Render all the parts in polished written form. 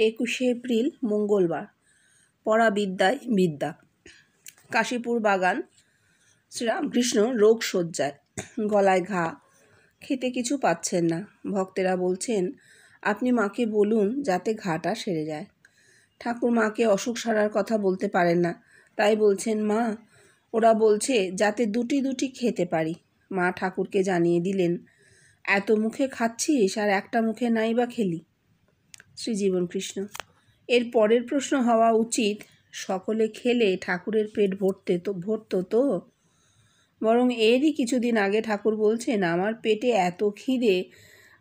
21শে April মঙ্গলবার। পড়া বিদ্যায় বিদ্যা। কাশীপুর বাগান। শ্রীরামকৃষ্ণ রোগ শয্যায়, গলায় ঘা, খেতে কিছু পাচ্ছেন না। ভক্তেরা বলছেন, আপনি মাকে বলুন যাতে ঘাটা সেরে যায়। ঠাকুর মাকে অসুখ সারার কথা বলতে পারেন না, তাই বলছেন, মা, ওরা বলছে যাতে দুটি দুটি খেতে পারি। মা ঠাকুরকে জানিয়ে দিলেন, এত মুখে খাচ্ছিস আর একটা মুখে নাই বা খেলি। শ্রীজীবনকৃষ্ণ। এর পরের প্রশ্ন হওয়া উচিত, সকলে খেলে ঠাকুরের পেট ভরত তো? বরং এরই কিছুদিন আগে ঠাকুর বলছেন, আমার পেটে এত খিদে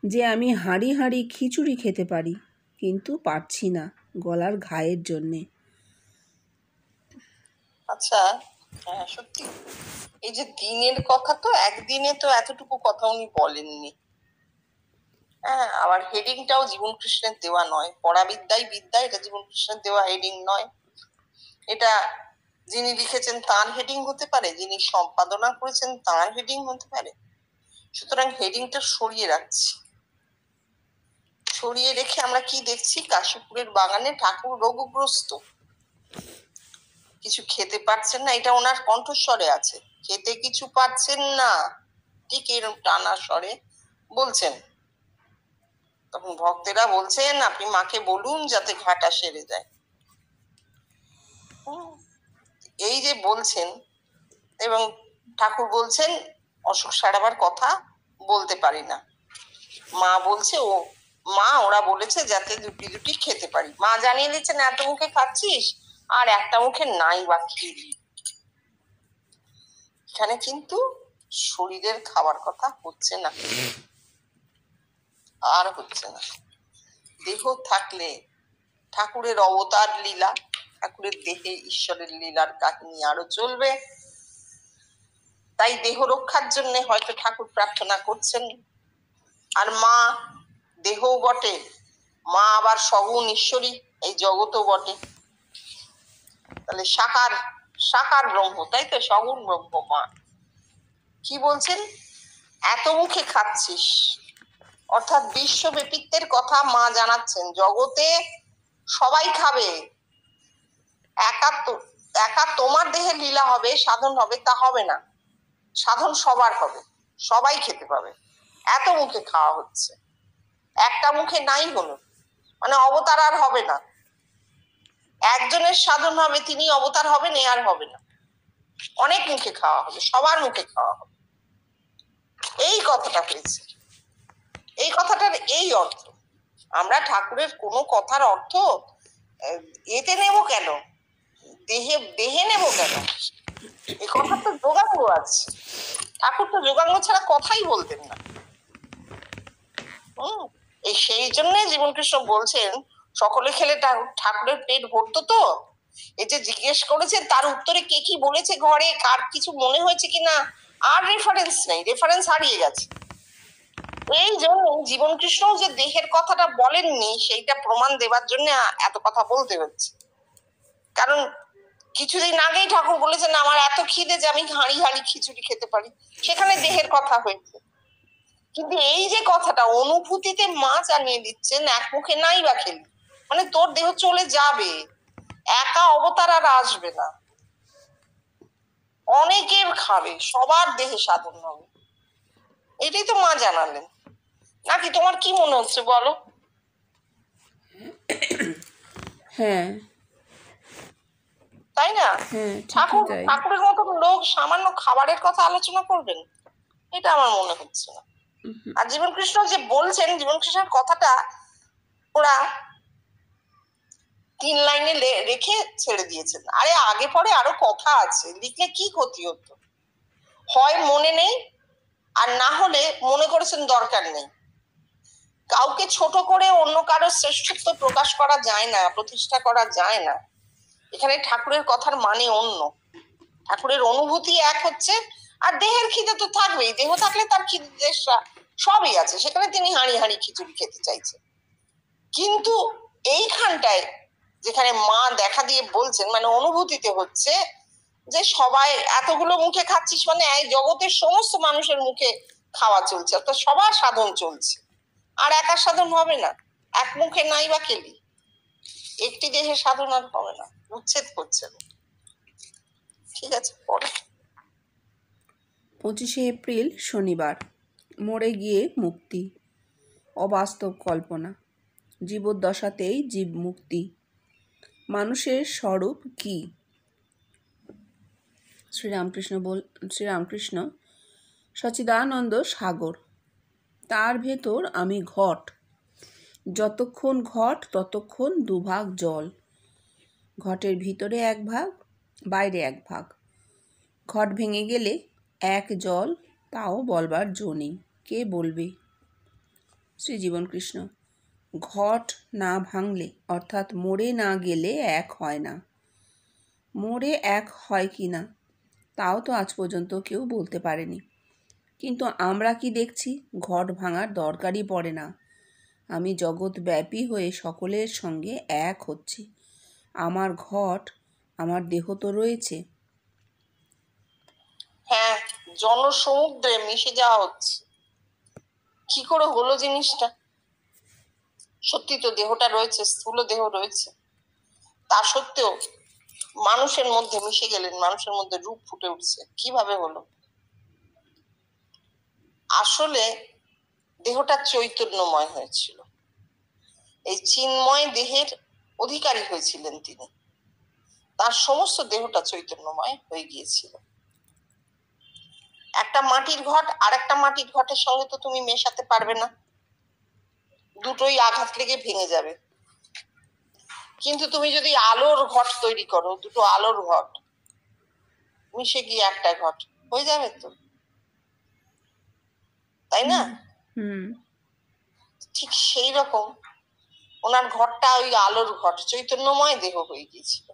যে আমি হাঁড়ি হাঁড়ি খিচুড়ি খেতে পারি, কিন্তু পারছি না গলার ঘায়ের জন্যে। আচ্ছা, হ্যাঁ সত্যি, এই যে দিনের কথা, তো একদিনে তো এতটুকু কথা উনি বলেননি। হ্যাঁ, আবার হেডিংটাও জীবন কৃষ্ণের দেওয়া নয়। পড়া বিদ্যায় বিদ্যা, এটা জীবন কৃষ্ণের দেওয়া হেডিং নয়। এটা যিনি লিখেছেন তার হেডিং হতে পারে, যিনি সম্পাদনা করেছেন তার হেডিং হতে পারে। সুতরাং হেডিংটা সরিয়ে রাখছি। সরিয়ে রেখে আমরা কি দেখছি? কাশীপুরের বাগানে ঠাকুর রোগগ্রস্ত, কিছু খেতে পারছেন না, এটা ওনার কণ্ঠস্বরে আছে। খেতে কিছু পাচ্ছেন না, ঠিক এরকম টানা স্বরে বলছেন। তখন ভক্তেরা বলছেন, আপনি মাকে বলুন যাতে ঘাটা সেরে যায়। এই যে বলছেন, এবং ঠাকুর বলছেন অসুখ সারাবার কথা বলতে পারি না। মা বলছে, ওরা বলেছে যাতে দুটি দুটি খেতে পারি। মা জানিয়ে দিচ্ছেন, এত মুখে খাচ্ছিস আর একটা মুখে নাই বা খেলি। এখানে কিন্তু শরীরের খাবার কথা হচ্ছে না, আর হচ্ছে না। দেহ থাকলে ঠাকুরের অবতার লীলা, ঠাকুরের দেহে ঈশ্বরের লীলার কাহিনী আরো চলবে। তাই দেহ রক্ষার জন্য হয়তো ঠাকুর প্রার্থনা করছেন। আর মা দেহও বটে, মা আবার সগুণ ঈশ্বরী, এই জগতও বটে। তাহলে সাকার ব্রহ্ম, তাই তো, সগুণ ব্রহ্ম মা। কি বলছেন? এত মুখে খাচ্ছিস, অর্থাৎ বিশ্বব্যাপিত্বের কথা মা জানাচ্ছেন। জগতে সবাই খাবে, একা তোমার দেহে লীলা হবে, সাধন হবে, তা হবে না। সাধন সবার হবে, সবাই খেতে পাবে। এত মুখে খাওয়া হচ্ছে, একটা মুখে নাই হলো, মানে অবতার আর হবে না। একজনের সাধন হবে, তিনি অবতার হবেন, এ আর হবে না। অনেক মুখে খাওয়া হবে, সবার মুখে খাওয়া হবে। এই কথাটা হয়েছে, এই কথাটার এই অর্থ। আমরা ঠাকুরের কোনো কথার অর্থ এতে নেব কেন, দেহে নেব কেন? এই কথা তো যোগাঙ্গ আছে। ঠাকুর তো যোগাঙ্গ ছাড়া কথাই বলতেন না। এই সেই জন্য জীবনকৃষ্ণ বলছেন, সকলে খেলে ঠাকুরের পেট ভরতো তো? এই যে জিজ্ঞেস করেছেন, তার উত্তরে কে কি বলেছে ঘরে, কার কিছু মনে হয়েছে কিনা, আর রেফারেন্স নেই, রেফারেন্স হারিয়ে গেছে। এই জন্য জীবনকৃষ্ণ যে দেহের কথাটা বলেননি, সেইটা প্রমাণ দেবার জন্য এত কথা বলতে হচ্ছে। কারণ কিছুদিন আগেই ঠাকুর বলেছেন, আমার এত খিদে যে আমি হাঁড়ি হাঁড়ি খিচুড়ি খেতে পারি, সেখানে দেহের কথা হয়েছে। কিন্তু এই যে কথাটা অনুভূতিতে মা জানিয়ে দিচ্ছেন, এক মুখে নাই বা খেলি, মানে তোর দেহ চলে যাবে, একা অবতার আর আসবে না, অনেকের খাবে, সবার দেহে সাধন হবে। এটাই তো মা জানালেন। নাকি তোমার কি মনে হচ্ছে বলো? হ্যাঁ, তাই না? ঠাকুরের মতো লোক সামান্য খাবারের কথা আলোচনা করবেন, এটা আমার মনে হচ্ছে না। আর জীবনকৃষ্ণ যে বলছেন, জীবনকৃষ্ণের কথাটা ওরা 3 লাইনে রেখে ছেড়ে দিয়েছেন। আরে আগে পরে আরো কথা আছে, লিখলে কি ক্ষতি হতো? হয় মনে নেই, আর না হলে মনে করেছেন দরকার নেই। কাউকে ছোট করে অন্য কারো শ্রেষ্ঠত্ব প্রকাশ করা যায় না, প্রতিষ্ঠা করা যায় না। এখানে ঠাকুরের কথার মানে অন্য, ঠাকুরের অনুভূতি এক হচ্ছে। আর দেহের খিদে তো থাকবেই, দেহ থাকলে তার খিদে সবই আছে, সেখানে তিনি হাঁড়ি হাঁড়ি খিচুড়ি খেতে চাইছেন। কিন্তু এইখানটায় যেখানে মা দেখা দিয়ে বলছেন, মানে অনুভূতিতে হচ্ছে যে সবাই এতগুলো মুখে খাচ্ছিস, মানে এই জগতের সমস্ত মানুষের মুখে খাওয়া চলছে, অর্থাৎ সবার সাধন চলছে, আর একার সাধন হবে না, এক মুখে নাই বা খেলি। একটি দেহে সাধন আর হবে না, উচ্ছেদ করছেন। ঠিক আছে, পরে 25শে এপ্রিল শনিবার। মরে গিয়ে মুক্তি, অবাস্তব কল্পনা। জীবদ্দশাতেই জীব মুক্তি। মানুষের স্বরূপ কি? শ্রীরামকৃষ্ণ সচ্চিদানন্দ সাগর, তার ভেতর আমি ঘট। যতক্ষণ ঘট ততক্ষণ দুভাগ জল। ঘটের ভিতরে এক ভাগ, বাইরে এক ভাগ। ঘট ভেঙে গেলে এক জল, তাও বলবার জো নেই। কে বলবে? শ্রীজীবন কৃষ্ণ, ঘট না ভাঙলে অর্থাৎ মরে না গেলে এক হয় না। মরে এক হয় কি না তাও তো আজ পর্যন্ত কেউ বলতে পারেনি। কিন্তু আমরা কি দেখছি? ঘট ভাঙার দরকারই পড়ে না। আমি জগৎব্যাপী হয়ে সকলের সঙ্গে এক হচ্ছি। আমার ঘট, আমার দেহ তো রয়েছে। হ্যাঁ, জনসমুদ্রে মিশে যাওয়া হচ্ছে। কি করে হলো জিনিসটা? সত্যি তো দেহটা রয়েছে, স্থূল দেহ রয়েছে, তা সত্ত্বেও মানুষের মধ্যে মিশে গেলেন, মানুষের মধ্যে রূপ ফুটে উঠছে। কিভাবে হলো? আসলে দেহটা চৈতন্যময় হয়েছিল। এই চিন্ময় দেহের অধিকারী হয়েছিলেন তিনি। তার সমস্ত দেহটা চৈতন্যময় হয়ে গিয়েছিল। একটা মাটির ঘট আর একটা মাটির ঘটের সঙ্গে তো তুমি মেশাতে পারবে না, দুটোই আঘাত লেগে ভেঙে যাবে। কিন্তু তুমি যদি আলোর ঘট তৈরি করো, দুটো আলোর ঘট মিশে গিয়ে একটা ঘট হয়ে যাবে তো, তাই না? ঠিক সেই রকম ওনার ঘরটা ওই আলোর ঘট, চৈতন্যময় দেহ হয়ে গিয়েছিল।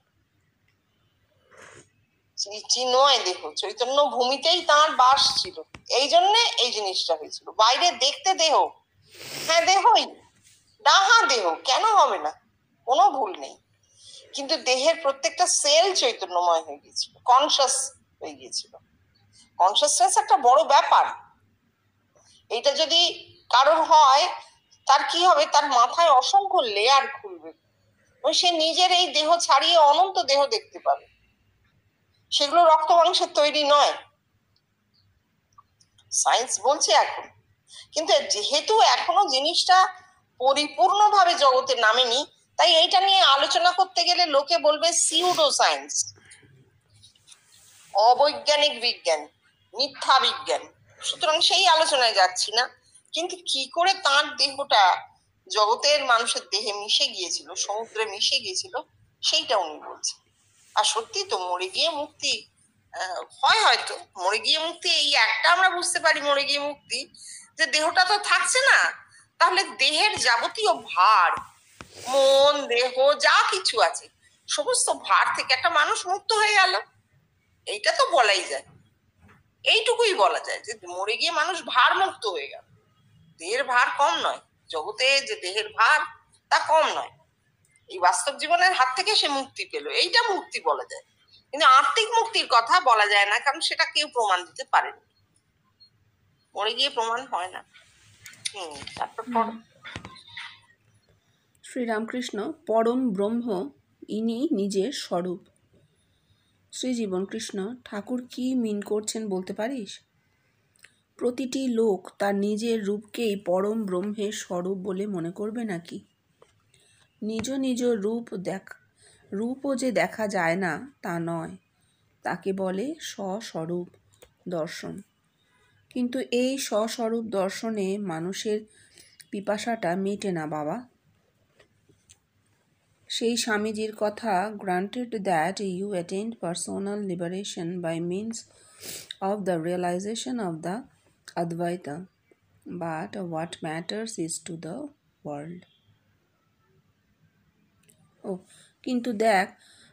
চিন্ময় দেহ, চৈতন্য ভূমিতেই তাঁর বাস ছিল। এই জন্যে এই জিনিসটা হয়েছিল। বাইরে দেখতে দেহ, হ্যাঁ দেহই, ডাহা দেহ, কেন হবে না, কোনো ভুল নেই। কিন্তু দেহের প্রত্যেকটা সেল চৈতন্যময় হয়ে গিয়েছিল, কনসাস হয়ে গিয়েছিল। কনসাসনেস একটা বড় ব্যাপার। এটা যদি কারোর হয়, তার কি হবে? তার মাথায় অসংখ্য লেয়ার খুলবে। সে নিজের এই দেহ ছাড়িয়ে অনন্ত দেহ দেখতে পাবে। সেগুলো রক্ত মাংসের তৈরি নয়, সায়েন্স বলছে এখন। কিন্তু যেহেতু এখনো জিনিসটা পরিপূর্ণভাবে জগতে নামেনি, তাই এইটা নিয়ে আলোচনা করতে গেলে লোকে বলবে সিউডো সায়েন্স, অবৈজ্ঞানিক বিজ্ঞান, মিথ্যা বিজ্ঞান। সুতরাং সেই আলোচনায় যাচ্ছি না। কিন্তু কি করে তার দেহটা জগতের মানুষের দেহে মিশে গিয়েছিল, সমুদ্রে মিশে গিয়েছিল, সেইটা উনি বলছেন। আর সত্যি তো মরে গিয়ে মুক্তি হয়। হয়তো মরে গিয়ে মুক্তি এই একটা আমরা বুঝতে পারি, মরে গিয়ে মুক্তি, যে দেহটা তো থাকছে না, তাহলে দেহের যাবতীয় ভার, মন দেহ যা কিছু আছে, সমস্ত ভার থেকে একটা মানুষ মুক্ত হয়ে গেল। এইটা তো বলাই যায়, এইটুকুই বলা যায় যে মরে গিয়ে মানুষ ভার মুক্ত হয়ে গেল। দেহের ভার কম নয়, জগতে যে দেহের ভার তা কম নয়। এই বাস্তব জীবনের হাত থেকে সে মুক্তি পেল, এইটা মুক্তি বলা যায়। কিন্তু আত্মিক মুক্তির কথা বলা যায় না, কারণ সেটা কেউ প্রমাণ দিতে পারেনি, মরে গিয়ে প্রমাণ হয় না। তারপর শ্রীরামকৃষ্ণ, পরম ব্রহ্ম ইনি নিজের স্বরূপ। শ্রীজীবন কৃষ্ণ, ঠাকুর কি মিন করছেন বলতে পারিস? প্রতিটি লোক তার নিজের রূপকেই পরম ব্রহ্মের স্বরূপ বলে মনে করবে নাকি? নিজ নিজ রূপও যে দেখা যায় না তা নয়, তাকে বলে স্বস্বরূপ দর্শন। কিন্তু এই স্বস্বরূপ দর্শনে মানুষের পিপাসাটা মেটে না বাবা। সেই স্বামীজির কথা, granted that you attained personal liberation by means of the realization of the Advaita, but what matters is to the world. ও কিন্তু দেখ,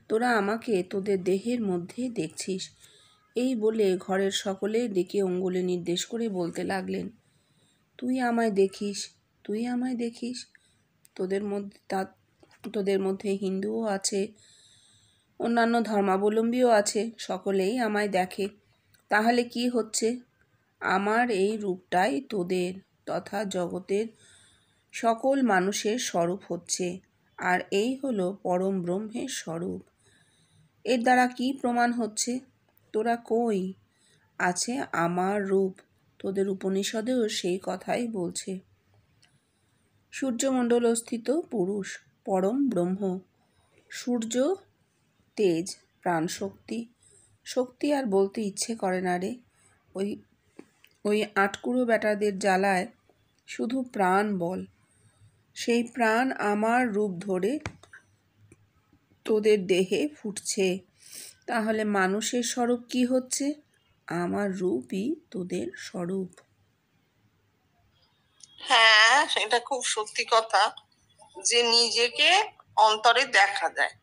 তোরা আমাকে তোদের দেহের মধ্যেই দেখছিস। এই বলে ঘরের সকলে ডেকে অঙ্গুলে নির্দেশ করে বলতে লাগলেন, তুই আমায় দেখিস, তুই আমায় দেখিস। তোদের মধ্যে হিন্দুও আছে, অন্যান্য ধর্মাবলম্বীও আছে, সকলেই আমায় দেখে। তাহলে কি হচ্ছে? আমার এই রূপটাই তোদের তথা জগতের সকল মানুষের স্বরূপ হচ্ছে। আর এই হলো পরম ব্রহ্মের স্বরূপ। এর দ্বারা কি প্রমাণ হচ্ছে? তোরা কই? আছে আমার রূপ। তোদের উপনিষদেও সেই কথাই বলছে। সূর্যমণ্ডলস্থিত পুরুষ পরম ব্রহ্ম। সূর্য তেজ, প্রাণশক্তি। শক্তি আর বলতে ইচ্ছে করে না রে। ওই ওই আটকুড়ো বেটাদের জ্বালায় শুধু প্রাণ বল। সেই প্রাণ আমার রূপ ধরে তোদের দেহে ফুটছে। তাহলে মানুষের স্বরূপ কি হচ্ছে? আমার রূপই তোদের স্বরূপ। হ্যাঁ, এটা খুব সত্যি কথা যে নিজেকে অন্তরে দেখা যায়,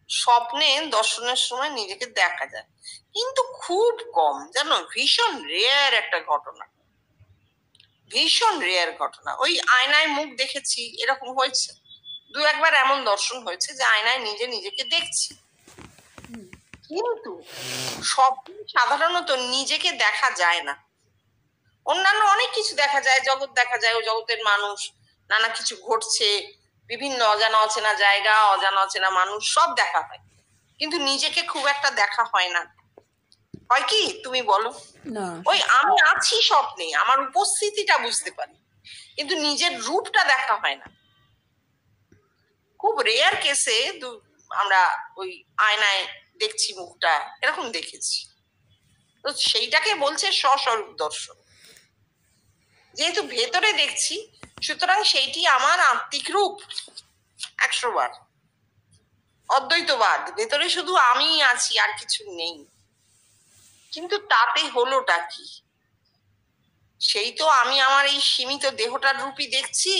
স্বপ্নে দর্শনের সময় নিজেকে দেখা যায়, কিন্তু খুব কম, জানো, ভীষণ রেয়ার একটা ঘটনা, ভীষণ রেয়ার ঘটনা। ওই আয়নায় মুখ দেখেছি এরকম হয়েছে, দু একবার এমন দর্শন হয়েছে যে আয়নায় নিজেকে দেখছি, কিন্তু স্বপ্নে সাধারণত নিজেকে দেখা যায় না। অন্যান্য অনেক কিছু দেখা যায়, জগৎ দেখা যায়, ও জগতের মানুষ, নানা কিছু ঘটছে, বিভিন্ন অজানা অচেনা জায়গা, অজানা অচেনা মানুষ, সব দেখা হয়, কিন্তু নিজেকে খুব একটা দেখা হয় না। হয় কি, তুমি বলো? না, ওই আমি আছি স্বপ্নে, আমার উপস্থিতিটা বুঝতে পারি, কিন্তু নিজের রূপটা দেখা হয় না। খুব রেয়ার কেসে আমরা ওই আয়নায় দেখছি মুখটা, এরকম দেখেছি। তো সেইটাকে বলছে স্বস্বরূপ দর্শন। যেহেতু ভেতরে দেখছি, সুতরাং সেইটি আমার আত্মিক রূপ। 100 বার অদ্বৈতবাদ, ভেতরে শুধু আমি আছি, আর কিছু নেই। কিন্তু তাতে হলোটা কি? সেই তো আমি আমার এই সীমিত দেহটার রূপই দেখছি,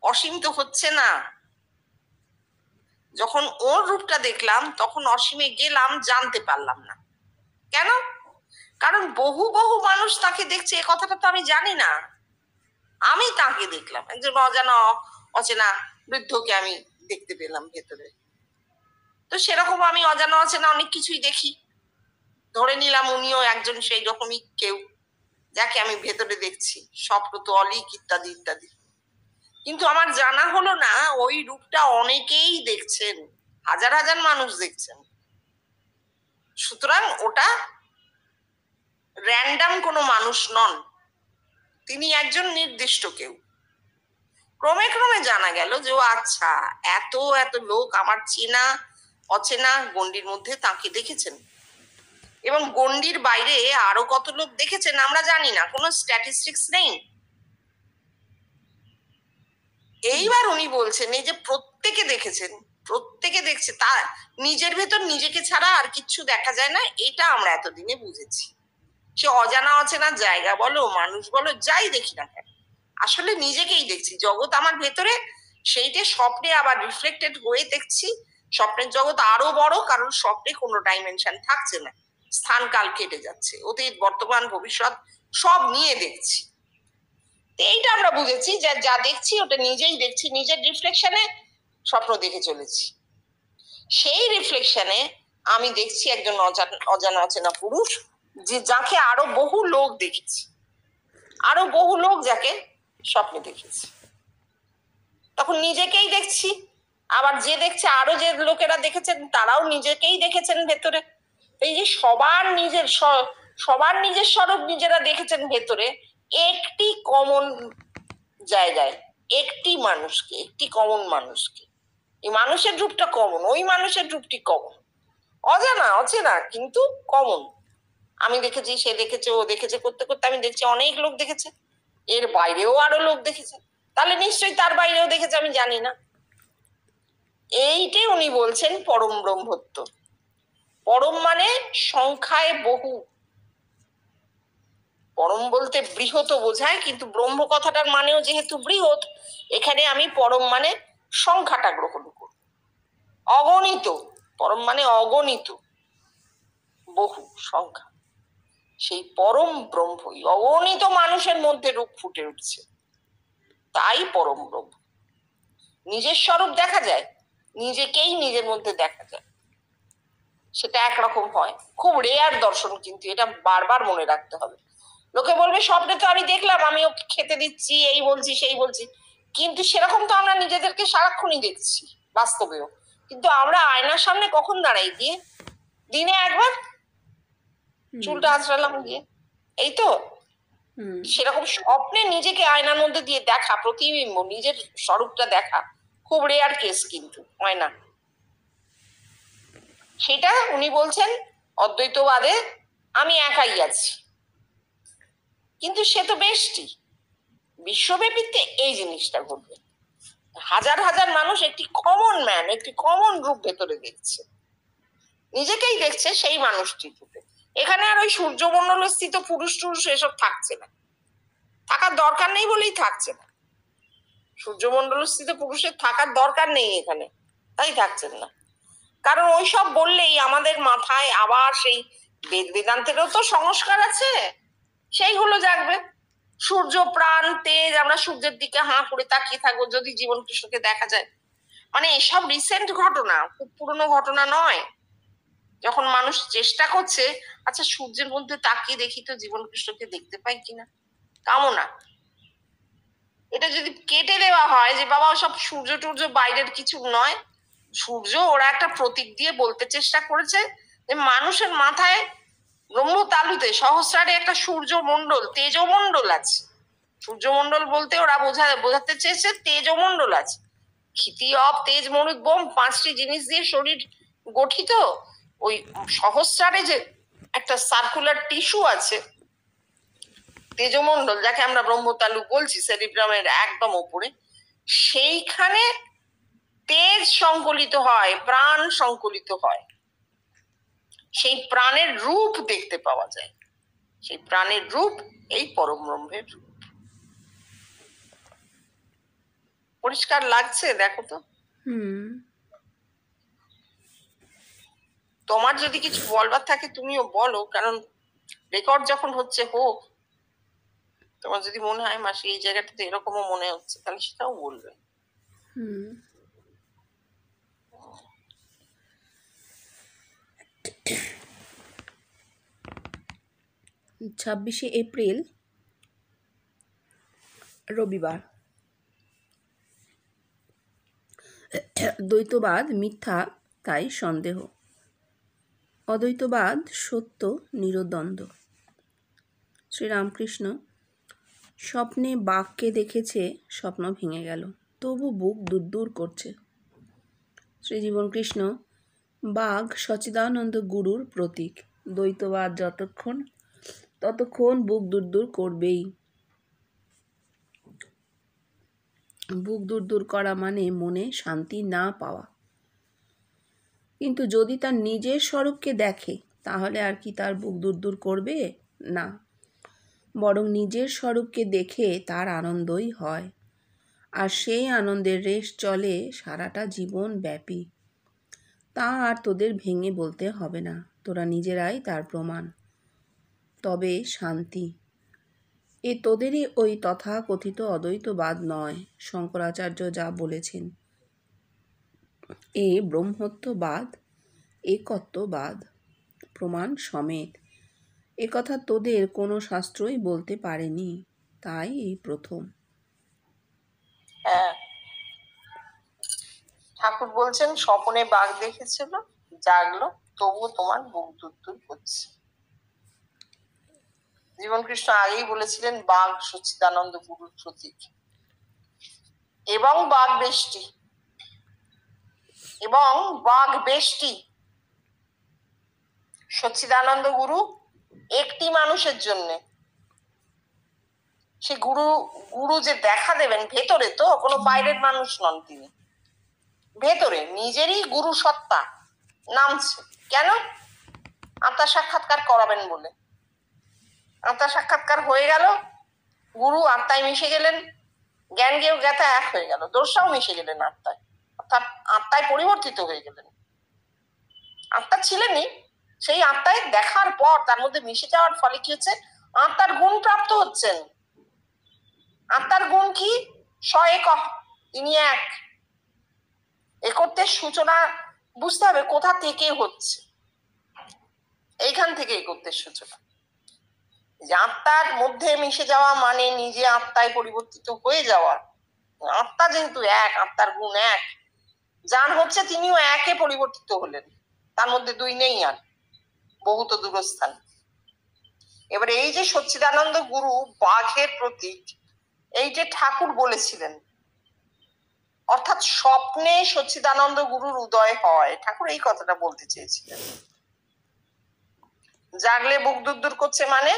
অসীম তো হচ্ছে না। যখন ওর রূপটা দেখলাম তখন অসীমে গেলাম, জানতে পারলাম না। কেন? কারণ বহু বহু মানুষ তাকে দেখছে, এ কথাটা তো আমি জানি না। আমি তাকে দেখলাম, একজন অজানা অচেনা বৃদ্ধকে আমি দেখতে পেলাম ভেতরে। তো সেরকম আমি অজানা অচেনা অনেক কিছুই দেখি, ধরে নিলাম উনিও একজন সেই রকমই কেউ যাকে আমি ভেতরে দেখছি, স্বপ্ন তো অলিক ইত্যাদি ইত্যাদি। কিন্তু আমার জানা হলো না ওই রূপটা অনেকেই দেখছেন, হাজার হাজার মানুষ দেখছেন। সুতরাং ওটা র্যান্ডাম কোনো মানুষ নন, তিনি একজন নির্দিষ্ট কেউ। ক্রমে ক্রমে জানা গেল যে ও আচ্ছা, এত এত লোক আমার চেনা অচেনা গণ্ডির মধ্যে তাকে দেখেছেন, এবং গণ্ডির বাইরে আরো কত লোক দেখেছেন আমরা জানি না, কোনো স্ট্যাটিস্টিক্স নেই। এইবার উনি বলছেন এই যে প্রত্যেকে দেখেছেন, প্রত্যেকে দেখছে, তা নিজের ভেতর নিজেকে ছাড়া আর কিচ্ছু দেখা যায় না, এটা আমরা এতদিনে বুঝেছি। সে অজানা অচেনা জায়গা বলো, মানুষ বলো, যাই দেখি না কেন, আসলে নিজেকেই দেখছি। জগৎ আমার ভেতরে, সেইটা স্বপ্নে আবার রিফ্লেক্টেড হয়ে দেখছি। স্বপ্নের জগৎ আরো বড়, কারণ স্বপ্নে কোনো ডাইমেনশন থাকছে না, স্থান কাল কেটে যাচ্ছে, অতীত বর্তমান ভবিষ্যৎ সব নিয়ে দেখছি। এইটা আমরা বুঝেছি যে যা দেখছি ওটা নিজেই দেখছি, নিজের রিফ্লেকশনে স্বপ্ন দেখে চলেছি। সেই রিফ্লেকশনে আমি দেখছি একজন অজানা অচেনা পুরুষ, যে যাকে আরো বহু লোক দেখেছি, আরো বহু লোক যাকে স্বপ্নে দেখেছি। তখন নিজেকেই দেখছি, আবার যে দেখছে আরো যে লোকেরা দেখেছেন তারাও নিজেকেই দেখেছেন ভেতরে। এই যে সবার নিজের স্বরূপ নিজেরা দেখেছেন ভেতরে, একটি কমন জায়গায়, একটি মানুষকে, একটি কমন মানুষকে। এই মানুষের রূপটা কমন, ওই মানুষের রূপটি কমন, অজানা অচেনা কিন্তু কমন। আমি দেখেছি, সে দেখেছে, ও দেখেছে, করতে করতে আমি দেখছি অনেক লোক দেখেছে, এর বাইরেও আরো লোক দেখেছে, তাহলে নিশ্চয়ই তার বাইরেও দেখেছে, আমি জানি না। এইটাই উনি বলছেন পরম ব্রহ্মত্ব। পরম মানে সংখ্যায় বহু, পরম বলতে বৃহৎ বোঝায়, কিন্তু ব্রহ্ম কথাটার মানেও যেহেতু বৃহৎ, এখানে আমি পরম মানে সংখ্যাটা গ্রহণ করব। অগণিত, পরম মানে অগণিত, বহু সংখ্যা, সেই পরম ব্রহ্মই অগণিত মানুষের মধ্যে রূপ ফুটে উঠছে, তাই পরম ব্রহ্ম। নিজের স্বরূপ দেখা যায়, নিজেকেই নিজের মধ্যে দেখা যায়, সেটা একরকম হয়, খুব রেয়ার দর্শন, কিন্তু এটা বারবার মনে রাখতে হবে। লোকে বলবে স্বপ্নে তো আমি দেখলাম, আমি ওকে খেতে দিচ্ছি, এই বলছি সেই বলছি, কিন্তু সেরকম তো আমরা নিজেদেরকে সারাক্ষণই দেখছি বাস্তবেও, কিন্তু আমরা আয়নার সামনে কখন দাঁড়াই গিয়ে? দিনে একবার চুলটা আঁচড়ালাম গিয়ে, এই তো। সেরকম স্বপ্নে নিজেকে আয়নার মধ্যে দিয়ে দেখা, প্রতিবিম্ব, নিজের স্বরূপটা দেখা খুব রেয়ার কেস, কিন্তু হয় না। সেটা উনি বলছেন অদ্বৈতবাদে আমি একাই আছি, কিন্তু সে তো বেশটি বিশ্বব্যাপীতে এই জিনিসটা ঘটবে। হাজার হাজার মানুষ একটি কমন ম্যান, একটি কমন রূপ ভেতরে দেখছে, নিজেকেই দেখছে সেই মানুষটিতে। এখানে আর ওই সূর্যমণ্ডল স্থিত পুরুষ টুরুষ এসব থাকছে না, থাকার দরকার নেই বলেই থাকছে না। সূর্যমণ্ডল স্থিত পুরুষের থাকার দরকার নেই এখানে, তাই থাকছেন না। কারণ ওইসব বললেই আমাদের মাথায় আবার সেই বেদান্তেরও তো সংস্কার আছে, সেইগুলো জাগবে। সূর্য প্রাণ তেজ, আমরা সূর্যের দিকে হাঁ করে তাকিয়ে থাকবো যদি জীবন কৃষ্ণকে দেখা যায়। মানে এসব রিসেন্ট ঘটনা, খুব পুরনো ঘটনা নয়। যখন মানুষ চেষ্টা করছে আচ্ছা সূর্যের মধ্যে তাকিয়ে দেখি তো জীবন কৃষ্ণকে দেখতে পাই কিনা, কামনা। এটা যদি কেটে দেওয়া হয় যে বাবা সব সূর্য টূর্য বাইরের কিছু নয়, সূর্য ওরা একটা প্রতীক দিয়ে বলতে চেষ্টা করেছে যে মানুষের মাথায় ব্রহ্ম তালুতে সহস্রারে একটা সূর্যমণ্ডল, তেজমণ্ডল আছে। সূর্যমণ্ডল বলতে ওরা বোঝাতে চেয়েছে তেজমণ্ডল আছে। ক্ষিতি অপ তেজ মরুদ বোম, 5টি জিনিস দিয়ে শরীর গঠিত। ওই সহস্রারে যে একটা সার্কুলার টিস্যু আছে তেজমণ্ডল, যাকে আমরা ব্রহ্মতালু বলছি, সেরিব্রামের একদম উপরে, সেইখানে তেজ সংকলিত হয়, প্রাণ সংকলিত হয়। সেই প্রাণের রূপ দেখতে পাওয়া যায়, সেই প্রাণের রূপ এই পরম ব্রহ্মের রূপ। পরিষ্কার লাগছে? দেখো তো। তোমার যদি কিছু বলবার থাকে তুমিও বলো, কারণ রেকর্ড যখন হচ্ছে হোক। তোমার যদি মনে হয় মাসি এই জায়গাটাতে এরকমও মনে হচ্ছে, তাহলে সেটাও বলবে। 26শে এপ্রিল রবিবার। দ্বৈতবাদ মিথ্যা, তাই সন্দেহ। অদ্বৈতবাদ সত্য, নিরদ্বন্দ্ব। শ্রীরামকৃষ্ণ স্বপ্নে বাঘকে দেখেছে, স্বপ্ন ভেঙে গেল, তবু বুক দূর করছে। শ্রীজীবনকৃষ্ণ বাঘ সচ্চিদানন্দ গুরুর প্রতীক। দ্বৈতবাদ ততক্ষণ বুক দূর করবেই। বুক দূর করা মানে মনে শান্তি না পাওয়া। কিন্তু যদি তার নিজের স্বরূপকে দেখে তাহলে আর কি তার বুক দূর করবে? না, বরং নিজের স্বরূপকে দেখে তার আনন্দই হয়, আর সেই আনন্দের রেশ চলে সারাটা জীবন ব্যাপী। তা আর তোদের ভেঙে বলতে হবে না, তোরা নিজেরাই তার প্রমাণ। তবে শান্তি এ তোদেরই ওই তথাকথিত অদ্বৈতবাদ নয়। শঙ্করাচার্য যা বলেছেন, এ ব্রহ্মত্ববাদ, একত্ববাদ, প্রমাণ সমেত। এ কথা তোদের কোনো শাস্ত্রই বলতে পারেনি, তাই এই প্রথম। হ্যাঁ, ঠাকুর বলছেন স্বপনে বাঘ দেখেছিল, জাগলো, তবুও তোমার বুক দূর করছে। জীবনকৃষ্ণ আগেই বলেছিলেন বাঘ সচ্চিদানন্দ গুরুর প্রতীক, এবং বাঘ বেষ্টি, এবং বাঘ বেষ্টি। সচ্চিদানন্দ গুরু একটি মানুষের জন্য, সে গুরু যে দেখা দেবেন ভেতরে, তো কোনো বাইরের মানুষ নন, তিনি ভেতরে নিজেরই গুরু সত্তা নামছে। কেন? আত্মা সাক্ষাৎকার করাবেন বলে। আত্মা সাক্ষাৎকার হয়ে গেল, গুরু আত্মায় মিশে গেলেন, জ্ঞান গেও জ্ঞাতা এক হয়ে গেল, দর্শাও মিশে গেলেন আত্মায়, অর্থাৎ আত্মায় পরিবর্তিত হয়ে গেলেন। আত্মা ছিলেনই, সেই আত্মায় দেখার পর তার মধ্যে মিশে যাওয়ার ফলে কি হচ্ছে? আত্মার গুণ প্রাপ্ত হচ্ছেন। আত্মার গুণ কি? স্ব-এক, তিনি এক। একত্বের সূচনা বুঝতে হবে কোথা থেকে হচ্ছে। এইখান থেকে একত্বের সূচনা। যে আত্মার মধ্যে মিশে যাওয়া মানে নিজে আত্মায় পরিবর্তিত হয়ে যাওয়া, আত্মা যেহেতু এক, আত্মার গুণ এক, যার হচ্ছে তিনিও একে পরিবর্তিত হলেন, তার মধ্যে দুই নেই আর, বহুত দূরস্থান। এবার এই যে সচ্চিদানন্দ গুরু বাঘের প্রতীক, এই যে ঠাকুর বলেছিলেন, অর্থাৎ স্বপ্নে সচ্চিদানন্দ গুরুর উদয় হয়, ঠাকুর এই কথাটা বলতে চেয়েছিলেন। জাগলে বুক দুর করছে মানে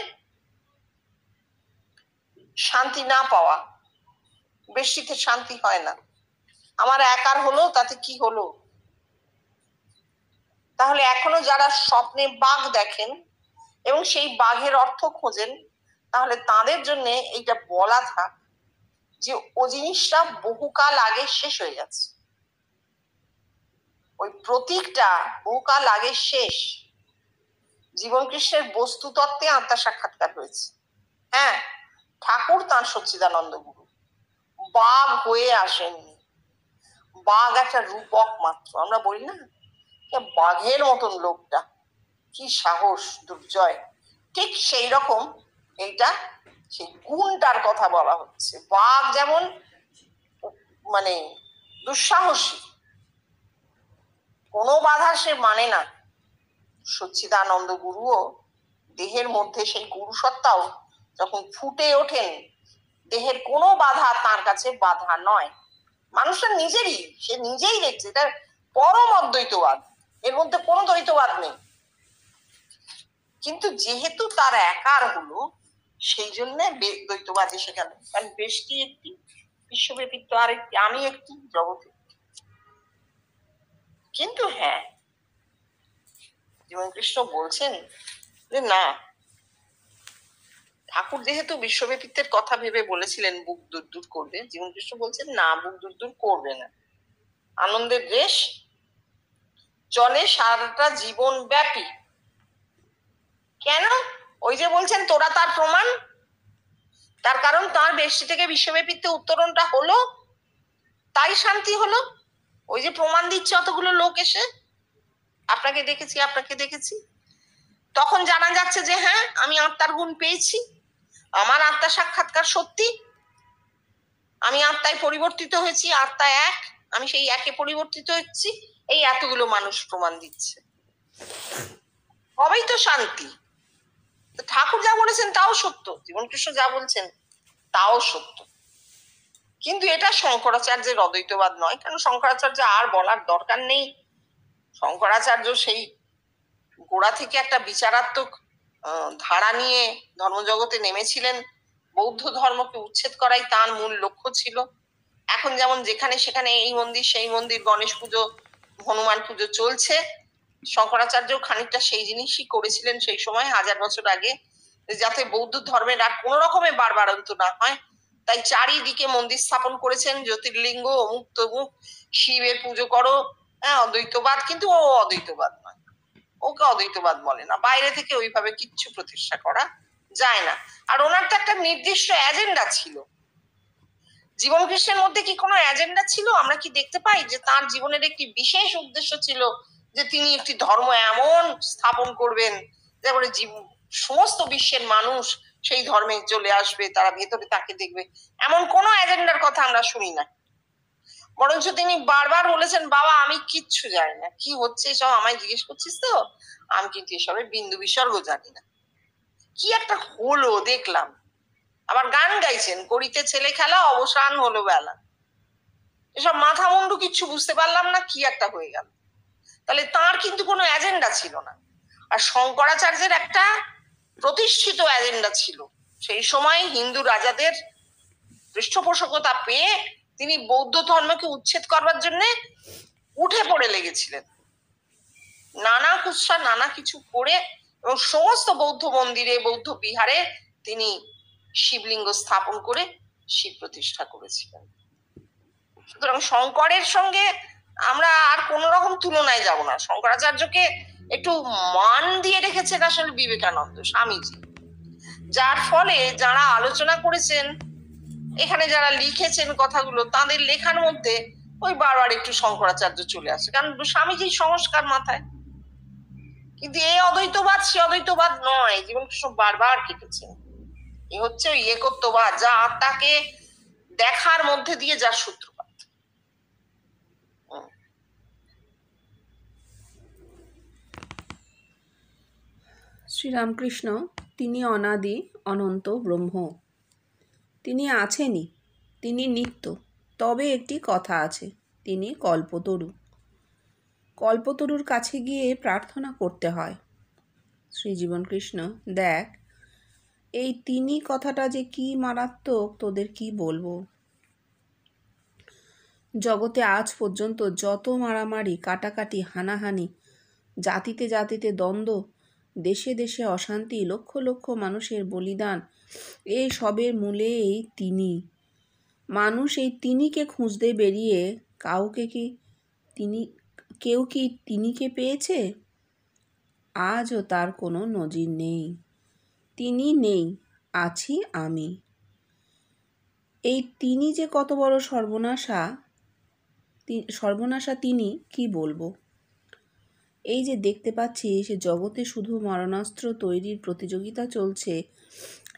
শান্তি না পাওয়া, বৃষ্টিতে শান্তি হয় না। আমার একার হলো, তাতে কি হলো? তাহলে এখনো যারা স্বপ্নে বাঘ দেখেন এবং সেই বাঘের অর্থ খোঁজেন, তাহলে তাদের জন্য এইটা বলা থাক যে ও জিনিসটা বহুকাল আগে শেষ হয়ে গেছে, ওই প্রতীকটা বহুকাল আগে শেষ। জীবন কৃষ্ণের বস্তু তত্ত্বে আত্মা সাক্ষাৎকার হয়েছে। হ্যাঁ, ঠাকুর তাঁর সচ্চিদানন্দ গুরু বাঘ হয়ে আসেননি, বাঘ একটা রূপক মাত্র। আমরা বলি না বাঘের মতন লোকটা, কি সাহস, দুর্জয়, ঠিক সেই রকম এইটা সেই গুণটার কথা বলা হচ্ছে। বাঘ যেমন মানে দুঃসাহসী, কোনো বাধা সে মানে না, সচ্চিদানন্দ গুরুও দেহের মধ্যে সেই গুরু সত্তাও যখন ফুটে ওঠেন, দেহের কোনো বাধা তার কাছে বাধা নয়। মানুষের নিজেরই, সে নিজেই দেখছে এটা পরম অদ্বৈতবাদ, এর মধ্যে কোনো দ্বৈতবাদ নেই। কিন্তু যেহেতু তার একার হলো, সেই জন্য দ্বৈতবাদ এসে গেল। কারণ বেশটি একটি, বিশ্বব্যাপী তো আরেকটি, আমি একটি, জগতে। কিন্তু হ্যাঁ, জীবন কৃষ্ণ বলছেন যে না, ঠাকুর যেহেতু বিশ্বব্যাপিত্বের কথা ভেবে বলেছিলেন বুক দূর করবে, জীবন কৃষ্ণ বলছেন না, বুক দূর করবে না। আনন্দের রেশ চলে সারাটা জীবন ব্যাপী। কেন? ওই যে বলছেন তোরা তার প্রমাণ, তার কারণ তার বেশি থেকে বিশ্বব্যাপিত্বে উত্তরণটা হলো, তাই শান্তি হলো। ওই যে প্রমাণ দিচ্ছে অতগুলো লোক এসে, আপনাকে দেখেছি, আপনাকে দেখেছি, তখন জানা যাচ্ছে যে হ্যাঁ, আমি আত্মার গুণ পেয়েছি, আমার আত্মা সাক্ষাৎকার সত্যি, আমি আত্মায় পরিবর্তিত হয়েছি, আত্মা এক, আমি সেই একে পরিবর্তিত হচ্ছি, এই এতগুলো মানুষ প্রমাণ দিচ্ছে, হবেই তো শান্তি। ঠাকুর যা বলেছেন তাও সত্য, জীবন কৃষ্ণ যা বলছেন তাও সত্য। কিন্তু এটা শঙ্করাচার্যের অদ্বৈতবাদ নয়, কারণ শঙ্করাচার্য আর বলার দরকার নেই। শঙ্করাচার্য সেই গোড়া থেকে একটা বিচারাত্মক ধারা নিয়ে ধর্মজগতে নেমেছিলেন, বৌদ্ধ ধর্মকে উচ্ছেদ করাই তার মূল লক্ষ্য ছিল। এখন যেমন যেখানে সেখানে এই মন্দির সেই মন্দির, গণেশ পুজো, হনুমান পুজো চলছে, শঙ্করাচার্য খানিকটা সেই জিনিসই করেছিলেন সেই সময়, 1000 বছর আগে, যাতে বৌদ্ধ ধর্মের আর কোন রকমের বাড়বাড়ন্ত না হয়, তাই চারিদিকে মন্দির স্থাপন করেছেন, জ্যোতির্লিঙ্গ, অমুক তমুক, শিবের পুজো করো, হ্যাঁ, অদ্বৈতবাদ। কিন্তু ও অদ্বৈতবাদ নয়, ওকে অদ্বৈতবাদ বলে না, বাইরে থেকে ওইভাবে কিচ্ছু প্রতিষ্ঠা করা যায় না। আর ওনার তো একটা নির্দিষ্ট এজেন্ডা ছিল। জীবন কৃষ্ণের মধ্যে কি কোনো এজেন্ডা ছিল? আমরা কি দেখতে পাই যে তার জীবনের একটি বিশেষ উদ্দেশ্য ছিল যে তিনি একটি ধর্ম এমন স্থাপন করবেন যেমন সমস্ত বিশ্বের মানুষ সেই ধর্মে চলে আসবে, তারা ভেতরে তাকে দেখবে? এমন কোনো এজেন্ডার কথা আমরা শুনি না। বরঞ্চ তিনি বারবার বলেছেন, বাবা আমি কিচ্ছু জানি না, কি হচ্ছে এসব আমায় জিজ্ঞেস করছিস তো, আমি কিন্তু এসবের বিন্দু বিসর্গ জানি না। কি একটা হলো দেখলাম, আবার গান গাইছেন, করিতে ছেলে খেলা অবসান হলো বেলা, এসব মাথা মুন্ডু কিচ্ছু বুঝতে পারলাম না, কি একটা হয়ে গেল। তাহলে তার কিন্তু কোনো এজেন্ডা ছিল না। আর শঙ্করাচার্যের একটা প্রতিষ্ঠিত এজেন্ডা ছিল। সেই সময় হিন্দু রাজাদের পৃষ্ঠপোষকতা পেয়ে তিনি বৌদ্ধ ধর্মকে উচ্ছেদ করবার জন্য উঠে পড়ে লেগেছিলেন, নানা কুৎসা নানা কিছু করে, এবং সমস্ত বৌদ্ধ মন্দিরে, বৌদ্ধ বিহারে তিনি শিবলিঙ্গ স্থাপন করে শিব প্রতিষ্ঠা করেছিলেন। সুতরাং শঙ্করের সঙ্গে আমরা আর কোন রকম তুলনায় যাব না। শঙ্করাচার্যকে একটু মান দিয়ে রেখেছেন আসলে বিবেকানন্দ স্বামীজি, যার ফলে যারা আলোচনা করেছেন, এখানে যারা লিখেছেন কথাগুলো, তাদের লেখার মধ্যে ওই বারবার একটু শঙ্করাচার্য চলে আসে, কারণ স্বামীজির সংস্কার মাথায়। কিন্তু এই অদ্বৈতবাদ সে অদ্বৈতবাদ নয়, জীবন কৃষ্ণ বারবার কেটেছেন। এ হচ্ছে ওই একত্ববাদ, যা আত্মাকে দেখার মধ্যে দিয়ে যার সূত্রপাত। শ্রীরামকৃষ্ণ তিনি অনাদি অনন্ত ব্রহ্ম, তিনি আছেনই, তিনি নিত্য। তবে একটি কথা আছে, তিনি কল্পতরু। কল্পতরুর কাছে গিয়ে প্রার্থনা করতে হয়। শ্রীজীবন কৃষ্ণ, দেখ এই তিনি কথাটা যে কি মারাত্মক তোদের কি বলবো। জগতে আজ পর্যন্ত যত মারামারি, কাটাকাটি, হানাহানি, জাতিতে জাতিতে দ্বন্দ্ব, দেশে দেশে অশান্তি, লক্ষ লক্ষ মানুষের বলিদান, এই সবের মূলে এই তিনি। মানুষ এই তিনিকে খুঁজতে বেরিয়ে কেউ কি তিনিকে পেয়েছে? আজও তার কোনো নজির নেই। তিনি নেই, আছি আমি। এই তিনি যে কত বড় সর্বনাশা তিনি কি বলবো। এই যে দেখতে পাচ্ছি সে জগতে শুধু মারণাস্ত্র তৈরির প্রতিযোগিতা চলছে।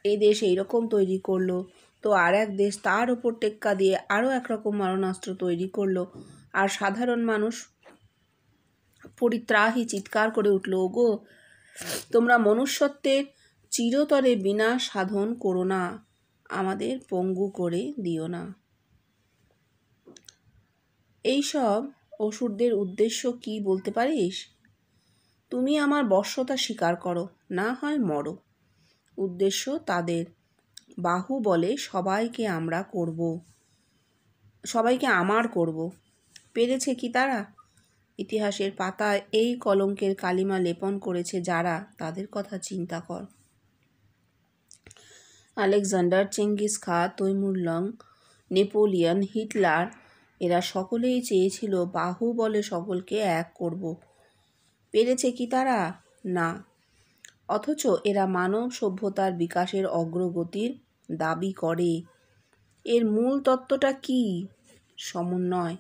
এই দেশ এইরকম তৈরি করলো, তো আর এক দেশ তার ওপর টেক্কা দিয়ে আরও একরকম মারণাস্ত্র তৈরি করলো, আর সাধারণ মানুষ পরিত্রাহী চিৎকার করে উঠল, ওগো তোমরা মনুষ্যত্বের চিরতরে বিনাশ সাধন করো না, আমাদের পঙ্গু করে দিও না। এইসব অসুরদের উদ্দেশ্য কি বলতে পারিস? তুমি আমার বশ্যতা স্বীকার করো, না হয় মরো। উদ্দেশ্য তাদের বাহু বলে সবাইকে আমার করব। পেরেছে কি তারা? ইতিহাসের পাতায় এই কলঙ্কের কালিমা লেপন করেছে যারা, তাদের কথা চিন্তা কর। আলেকজান্ডার, চেঙ্গিস খা, তৈমুর লং, নেপোলিয়ন, হিটলার, এরা সকলেই চেয়েছিল বাহু বলে সকলকে এক করব। পেরেছে কি তারা? না। অথচ এরা মানব সভ্যতার বিকাশের অগ্রগতির দাবি করে। এর মূল তত্ত্বটা কি? সমন্বয়।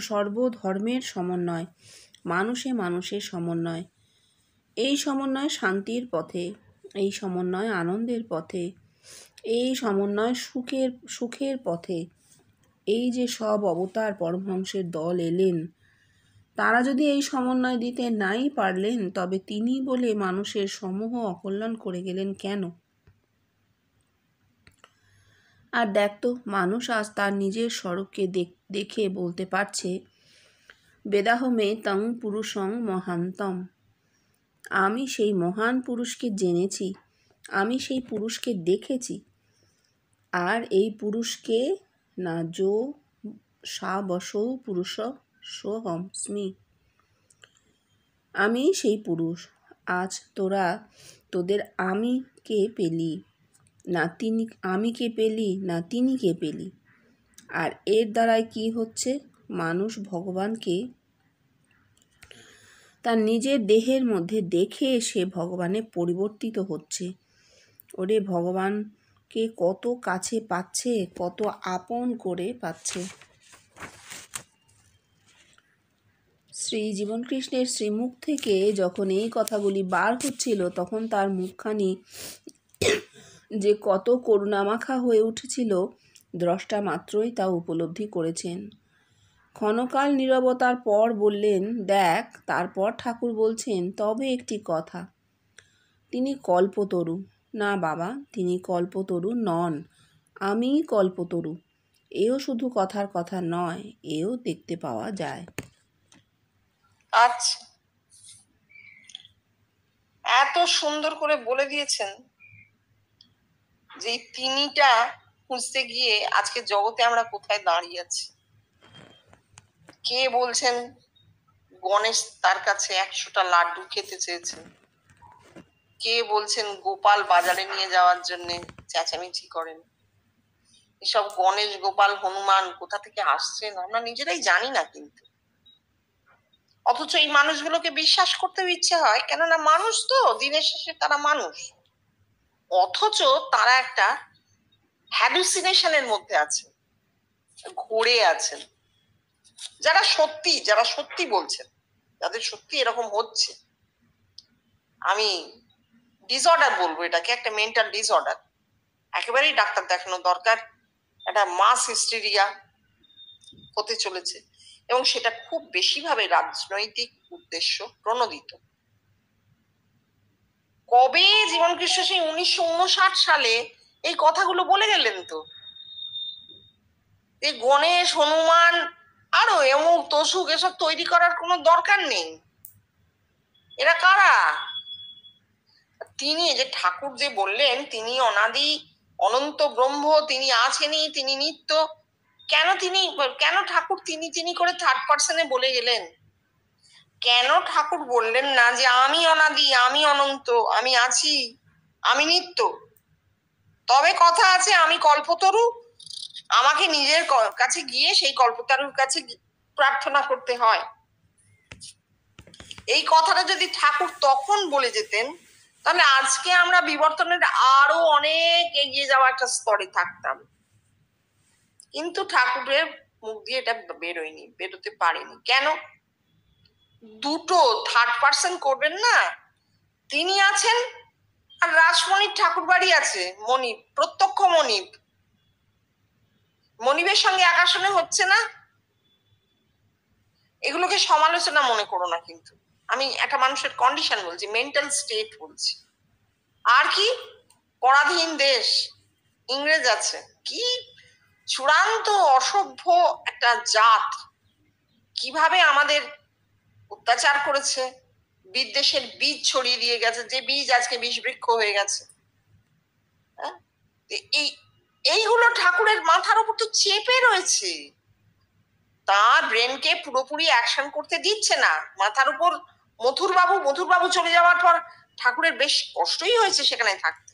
সর্বধর্মের সমন্বয়, মানুষে মানুষের সমন্বয়। এই সমন্বয় শান্তির পথে, এই সমন্বয় আনন্দের পথে, এই সমন্বয় সুখের পথে। এই যে সব অবতার পরমহংসের দল এলেন, তারা যদি এই সমন্বয় দিতে নাই পারলেন, তবে তিনি বলে মানুষের সমূহ অকল্যাণ করে গেলেন কেন? আর দেখ তো, মানুষ আজ তার নিজের স্বরূপকে দেখে বলতে পারছে, বেদাহমে তং পুরুষং মহান্তম। আমি সেই মহান পুরুষকে জেনেছি, আমি সেই পুরুষকে দেখেছি। আর এই পুরুষকে না যো সা বসৌ পুরুষ সোহমস্মি। আমি সেই পুরুষ। আজ তোরা তোদের আমি কে পেলি না তিনি কে পেলি। আর এর দ্বারাই কি হচ্ছে? মানুষ ভগবানকে তার নিজের দেহের মধ্যে দেখে সে ভগবানে পরিবর্তিত হচ্ছে। ওরে ভগবানকে কত কাছে পাচ্ছে, কত আপন করে পাচ্ছে। শ্রী জীবনকৃষ্ণের শ্রীমুখ থেকে যখন এই কথাগুলি বার হচ্ছিল, তখন তার মুখখানি যে কত করুণামাখা হয়ে উঠেছিল, দ্রষ্টা মাত্রই তা উপলব্ধি করেছেন। ক্ষণকাল নীরবতার পর বললেন, দেখ, তারপর ঠাকুর বলছেন, তবে একটি কথা, তিনি কল্পতরু। না বাবা, তিনি কল্পতরু নন, আমিই কল্পতরু। এও শুধু কথার কথা নয়, এও দেখতে পাওয়া যায়। আচ্ছা, এত সুন্দর করে বলে দিয়েছেন যে তিনিটা খুঁজতে গিয়ে আজকে জগতে আমরা কোথায় দাঁড়িয়ে আছি। কে বলছেন গণেশ তার কাছে 100টা লাড্ডু খেতে চেয়েছেন, কে বলছেন গোপাল বাজারে নিয়ে যাওয়ার জন্য চেঁচামেচি করেন। এসব গণেশ, গোপাল, হনুমান কোথা থেকে আসছেন আমরা নিজেরাই জানি না, কিন্তু অথচ এই মানুষগুলোকে বিশ্বাস করতেও ইচ্ছে হয়, কেননা মানুষ তো, দিনের শেষে তারা মানুষ। অথচ তারা একটা হ্যালুসিনেশনের মধ্যে আছে, ঘুরে আছেন। যারা সত্যি বলছেন, যাদের সত্যি এরকম হচ্ছে, আমি ডিসঅর্ডার বলবো এটাকে, একটা মেন্টাল ডিসঅর্ডার। একেবারেই ডাক্তার দেখানো দরকার। একটা মাস হিস্টেরিয়া হতে চলেছে এবং সেটা খুব বেশিভাবে রাজনৈতিক উদ্দেশ্য প্রণোদিত। কবে জীবনকৃষ্ণ সেই 1959 সালে এই কথাগুলো বলে গেলেন তো, এই গণেশ, হনুমান, আরো এমুক তসুক এসব তৈরি করার কোনো দরকার নেই। এরা কারা? তিনি যে ঠাকুর যে বললেন তিনি অনাদি অনন্ত ব্রহ্ম, তিনি আছেনই, তিনি নিত্য, কেন ঠাকুর তিনি করে থার্ড পার্সনে বলে গেলেন? কেন ঠাকুর বললেন না যে আমি অনাদি, আমি অনন্ত, আমি আছি, আমি নিত্য? তবে কথা আছে আমি কল্পতরু, আমাকে নিজের কাছে গিয়ে সেই কল্পতরুর কাছে প্রার্থনা করতে হয়। এই কথাটা যদি ঠাকুর তখন বলে যেতেন তাহলে আজকে আমরা বিবর্তনের আরো অনেক এগিয়ে যাওয়া একটা স্তরে থাকতাম। কিন্তু ঠাকুরের মুখ দিয়ে এটা বেরোয়নি, বেরোতে পারেনি। কেন? দুটো থার্ড পার্সন করবেন না। তিনি আছেন আর রাসমণির ঠাকুর বাড়ি আছে, মনিব, প্রত্যক্ষ মনিব। মনিবের সঙ্গে আকাশনে হচ্ছে না। এগুলোকে সমালোচনা মনে করো না, কিন্তু আমি একটা মানুষের কন্ডিশন বলছি, মেন্টাল স্টেট বলছি। আর কি পরাধীন দেশ, ইংরেজ আছে, কি চূড়ান্ত অসভ্য একটা জাত, কিভাবে আমাদের অত্যাচার করেছে, বিদ্বেষের বীজ ছড়িয়ে দিয়ে গেছে, যে বীজ আজকে বিষ বৃক্ষ হয়ে গেছে। এইগুলো ঠাকুরের মাথার উপর তো চেপে রয়েছে, তার ব্রেনকে পুরোপুরি অ্যাকশন করতে দিচ্ছে না। মাথার উপর মথুরবাবু চলে যাওয়ার পর ঠাকুরের বেশ কষ্টই হয়েছে সেখানে থাকতে,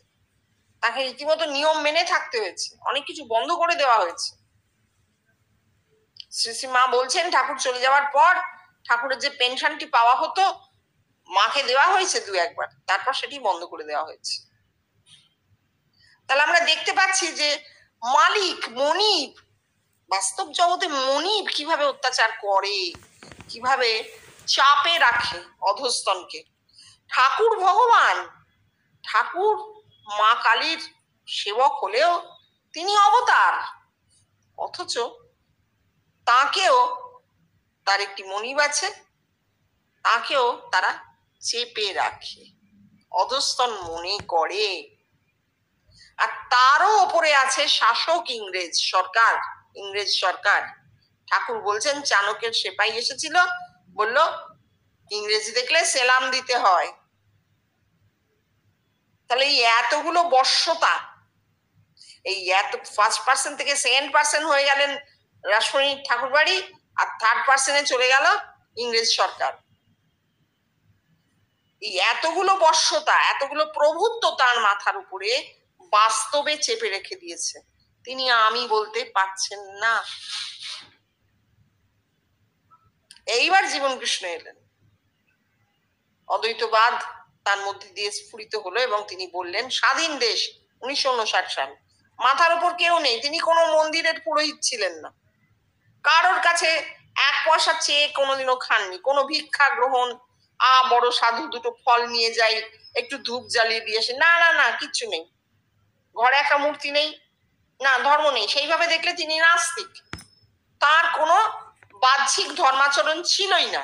তাকে রীতিমতো নিয়ম মেনে থাকতে হয়েছে, অনেক কিছু বন্ধ করে দেওয়া হয়েছে। শ্রী মা বলছেন ঠাকুর চলে যাওয়ার পর ঠাকুরের যে পেনশনটি পাওয়া হতো মাকে দেওয়া হয়েছে 2-1 বার, তারপর সেটি বন্ধ করে দেওয়া হয়েছে। তাহলে আমরা দেখতে পাচ্ছি যে মালিক, মনিব, বাস্তব জগতে মনিব কিভাবে অত্যাচার করে, কিভাবে চাপে রাখে অধস্তনকে। ঠাকুর ভগবান, ঠাকুর মা কালীর সেবক হলেও তিনি অবতার, অথচ তাকেও, তার একটি মনিব আছে, তাকেও তারা চেপে রাখে, অধস্তন মনে করে। আর তারও ওপরে আছে শাসক ইংরেজ সরকার। ঠাকুর বলছেন চাণক্যের সেপাই এসেছিল, বলল ইংরেজি দেখলে সেলাম দিতে হয়। তাহলে এই এতগুলো বর্ষতা, এই এত ফার্স্ট পার্সন থেকে সেকেন্ড পার্সন হয়ে গেলেন রাসমণি ঠাকুর বাড়ি, আর থার্ড পার্সনে চলে গেল ইংরেজ সরকার। এই এতগুলো বর্ষতা, এতগুলো প্রভুত্ব তার মাথার উপরে বাস্তবে চেপে রেখে দিয়েছে, তিনি আমি বলতে পারছেন না। এইবার জীবনকৃষ্ণ এলেন, অদ্বৈতবাদ তার মধ্যে দিয়ে স্ফুরিত হলো এবং তিনি বললেন স্বাধীন দেশ 1959 সাল, মাথার উপর কেউ নেই, তিনি কোনো মন্দিরের পুরোহিত ছিলেন না, কারোর কাছে 1 পয়সা চেয়ে কোনোদিনও খাননি, কোনো ভিক্ষা গ্রহণ, বড় সাধু দুটো ফল নিয়ে যাই, একটু ধূপ জ্বালিয়ে দিয়ে আসে, না না না, কিচ্ছু নেই। ঘরে একটা মূর্তি নেই, না ধর্ম নেই, সেইভাবে দেখলে তিনি নাস্তিক। তার কোনো বাহ্যিক ধর্মাচরণ ছিলই না,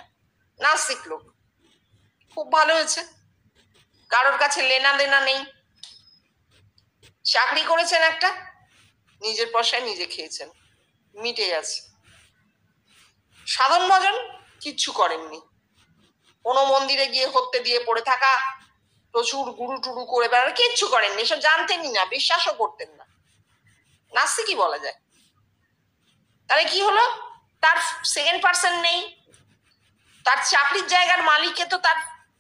নাস্তিক লোক। খুব ভালো হয়েছে, কারোর কাছে লেনা দেনা নেই, চাকরি করেছেন একটা, নিজের পয়সায় নিজে খেয়েছেন, মিটে গেছে। সাধন ভজন কিচ্ছু করেননি, কোনো মন্দিরে গিয়ে হত্যে দিয়ে পড়ে থাকা, প্রচুর গুরু টুরু করে বেড়ানো, কিচ্ছু করেননি, এসব জানতেনই না, বিশ্বাসও করতেন না, নাস্তিকই বলা যায়। তাহলে কি হলো, তার সেকেন্ড পার্সন নেই, তার চাকরির জায়গার মালিককে তো তার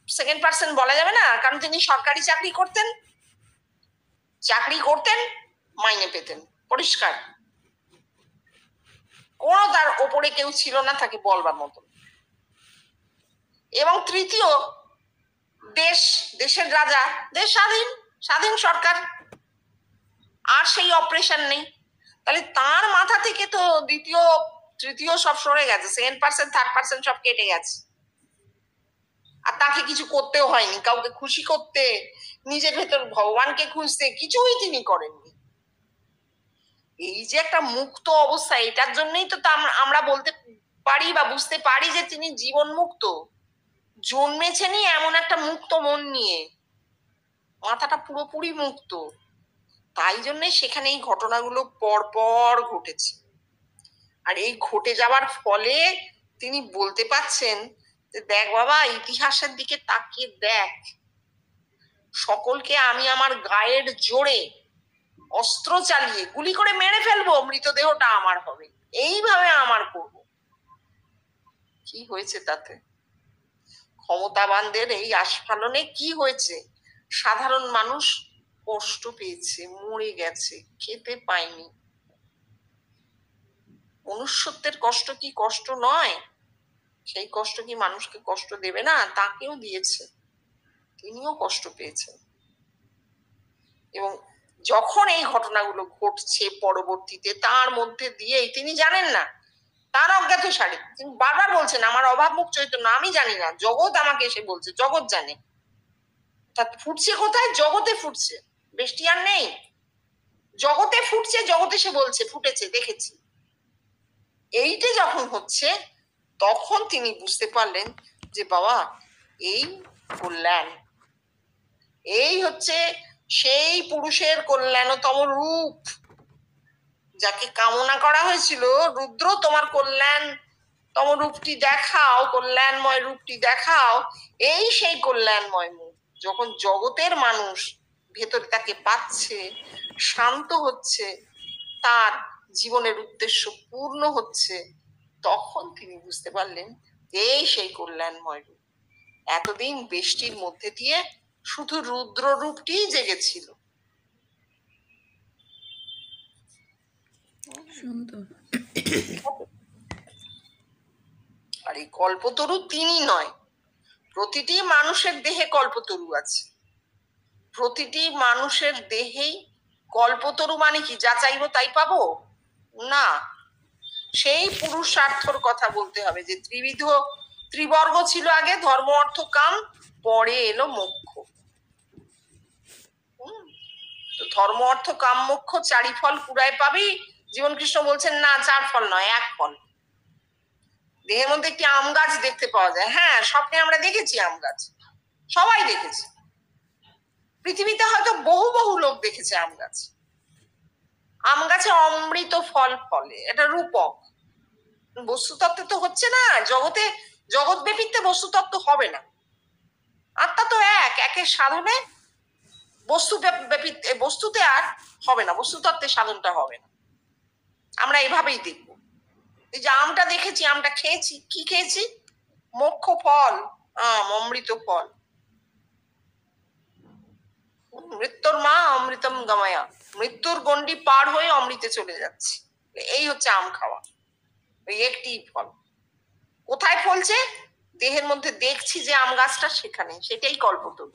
সেকেন্ড পার্সন বলা যাবে না, কারণ তিনি সরকারি চাকরি করতেন, মাইনে পেতেন, পরিষ্কার, কোনো তার ওপরে কেউ ছিল না তাকে বলবার মতো। এবং তৃতীয়, দেশের রাজা, দেশ স্বাধীন সরকার, আর সেই অপারেশন নেই। তাহলে তার মাথা থেকে তো দ্বিতীয় তৃতীয় সব সরে গেছে, সেকেন্ড পার্সন থার্ড পার্সন সব কেটে গেছে। আর তাকে কিছু করতেও হয়নি, কাউকে খুশি করতে, নিজের ভেতর ভগবানকে খুঁজতে, কিছুই তিনি করেননি। এই যে একটা মুক্ত অবস্থা, এটার জন্যই তো আমরা বলতে পারি বা বুঝতে পারি যে তিনি জীবন মুক্ত, জন্মেছেনই এমন একটা মুক্ত মন নিয়ে, মাথাটা পুরোপুরি মুক্ত। তাই জন্যে সেখানে এই ঘটনাগুলো পরপর ঘটেছে। আর এই ঘটে যাওয়ার ফলে তিনি বলতে পারছেন যে দেখ বাবা, ইতিহাসের দিকে তাকিয়ে দেখ, সকলকে আমি আমার গায়ের জোরে অস্ত্র চালিয়ে গুলি করে মেরে ফেলবো, মৃতদেহটা আমার হবে, এইভাবে আমার করব। কি হয়েছে তাতে? ক্ষমতাবানদের এই আস্ফালনে কি হয়েছে? সাধারণ মানুষ কষ্ট পেয়েছে, মরে গেছে, খেতে পায়নি। মনুষ্যত্বের কষ্ট কি কষ্ট নয়? সেই কষ্ট কি মানুষকে কষ্ট দেবে না? তাকেও দিয়েছে, তিনিও কষ্ট পেয়েছেন। এবং যখন এই ঘটনাগুলো ঘটছে পরবর্তীতে, তার মধ্যে দিয়েই তিনি জানেন না, তার অজ্ঞাত সারে তিনি বারবার বলছেন আমার অভাবমুখ চৈতন্য, আমি জানি না, জগৎ আমাকে এসে বলছে, জগৎ জানে। তা ফুটছে কোথায়? জগতে ফুটছে, বেশটি আর নেই। জগতে ফুটছে, জগতে সে বলছে ফুটেছে, দেখেছি। এইটা যখন হচ্ছে তখন তিনি বুঝতে পারলেন যে বাবা, এই কল্যাণ, এই হচ্ছে সেই পুরুষের কল্যাণতম রূপ যাকে কামনা করা হয়েছিল, রুদ্র তোমার কল্যাণতম রূপটি দেখাও, কল্যাণময় রূপটি দেখাও। এই সেই কল্যাণময় মুখ। যখন জগতের মানুষ ভেতরে তাকে পাচ্ছে, শান্ত হচ্ছে, তার জীবনের উদ্দেশ্য পূর্ণ হচ্ছে, তখন তিনি বুঝতে পারলেন এই সেই কল্যাণময় রূপ। এতদিন বেষ্টির মধ্যে দিয়ে শুধু রুদ্র রূপটিই জেগেছিল। আর এই কল্পতরু তিনি নয়, প্রতিটি মানুষের দেহে কল্পতরু আছে। প্রতিটি মানুষের দেহেই কল্পতরু। মানে কি যা চাইবো তাই পাবো না, সেই পুরুষার্থর কথা বলতে হবে যে ত্রিবর্গ ছিল আগে, ধর্ম অর্থ কাম, পরে এলো মোক্ষ। ধর্ম অর্থ কাম মোক্ষ চারি ফল কুড়ায় পাবি। জীবন কৃষ্ণ বলছেন না, 4 ফল নয়, 1 ফল। দেহের মধ্যে একটি আম গাছ দেখতে পাওয়া যায়, হ্যাঁ স্বপ্নে আমরা দেখেছি আম গাছ, সবাই দেখেছি। পৃথিবীতে হয়তো বহু বহু লোক দেখেছে আম গাছ। আম গাছে অমৃত ফল ফলে, এটা রূপক। বস্তুতত্ত্বে তো হচ্ছে না, জগৎ ব্যাপিতে বস্তুতত্ত্ব হবে না। আত্মা তো একের সাধনে বস্তুতে আর হবে না, বস্তুতত্ত্বের সাধনটা হবে না। আমরা এভাবেই দেখবো। এই যে আমটা দেখেছি, আমটা খেয়েছি, কি খেয়েছি? মোক্ষ ফল, অমৃত ফল। মৃত্যুর মা অমৃতম গামায়া, মৃত্যুর গণ্ডি পার হয়ে অমৃতে চলে যাচ্ছে। এই হচ্ছে আম খাওয়া, ওই একটি ফল। কোথায় ফলছে? দেহের মধ্যে দেখছি যে আম গাছটা, সেখানে, সেটাই কল্পতরু।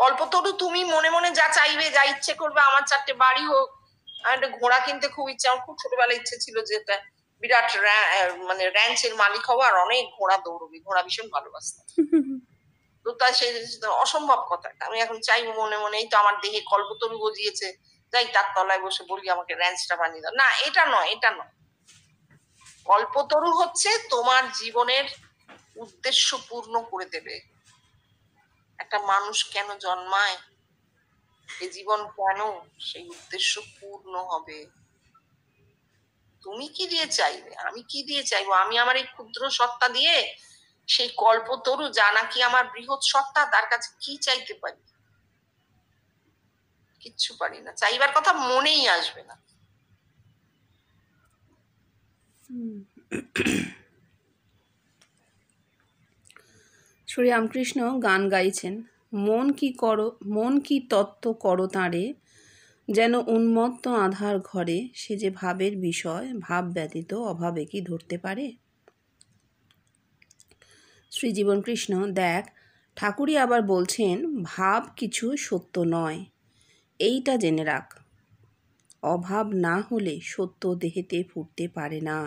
কল্পতরু তুমি মনে মনে যা চাইবে, যা ইচ্ছে করবে, আমার 4টে বাড়ি হোক, একটা ঘোড়া কিনতে খুব ইচ্ছা, আমার খুব ছোটবেলায় ইচ্ছে ছিল যে একটা বিরাট মানে র্যাঞ্চের মালিক হবো আর অনেক ঘোড়া দৌড়বি, ঘোড়া ভীষণ ভালোবাসতাম। তো তাই সেই অসম্ভব কথা। আমি এখন চাইবো মনে মনে, এই তো আমার দেহে কল্পতরু গজিয়েছে, যাই তার তলায় বসে বলি আমাকে র্যাঞ্চটা বানিয়ে দাও। না, এটা নয়, এটা নয়। কল্পতরু হচ্ছে তোমার জীবনের উদ্দেশ্য পূর্ণ করে দেবে। একটা মানুষ কেন জন্মায়, এই জীবন কেন, সেই উদ্দেশ্য পূর্ণ হবে। তুমি কি দিয়ে চাইবে, আমি কি দিয়ে চাইবো? আমি আমার এই ক্ষুদ্র সত্তা দিয়ে সেই কল্পতরু, যা নাকি আমার বৃহৎ সত্তা, তার কাছে কি চাইতে পারি? কিচ্ছু পারি না, চাইবার কথা মনেই আসবে না। শ্রী রামকৃষ্ণ গান গাইছেন, মন কি তত্ত্ব করো তাঁরে, যেন উন্মত্ত আধার ঘরে, সে যে ভাবের বিষয়, ভাব ব্যতীত অভাবে কি ধরতে পারে। শ্রী জীবনকৃষ্ণ, দেখ ঠাকুরই আবার বলছেন ভাব কিছু সত্য নয়, এইটা জেনে রাখ। অভাব না হলে সত্য দেহেতে ফুটতে পারে না।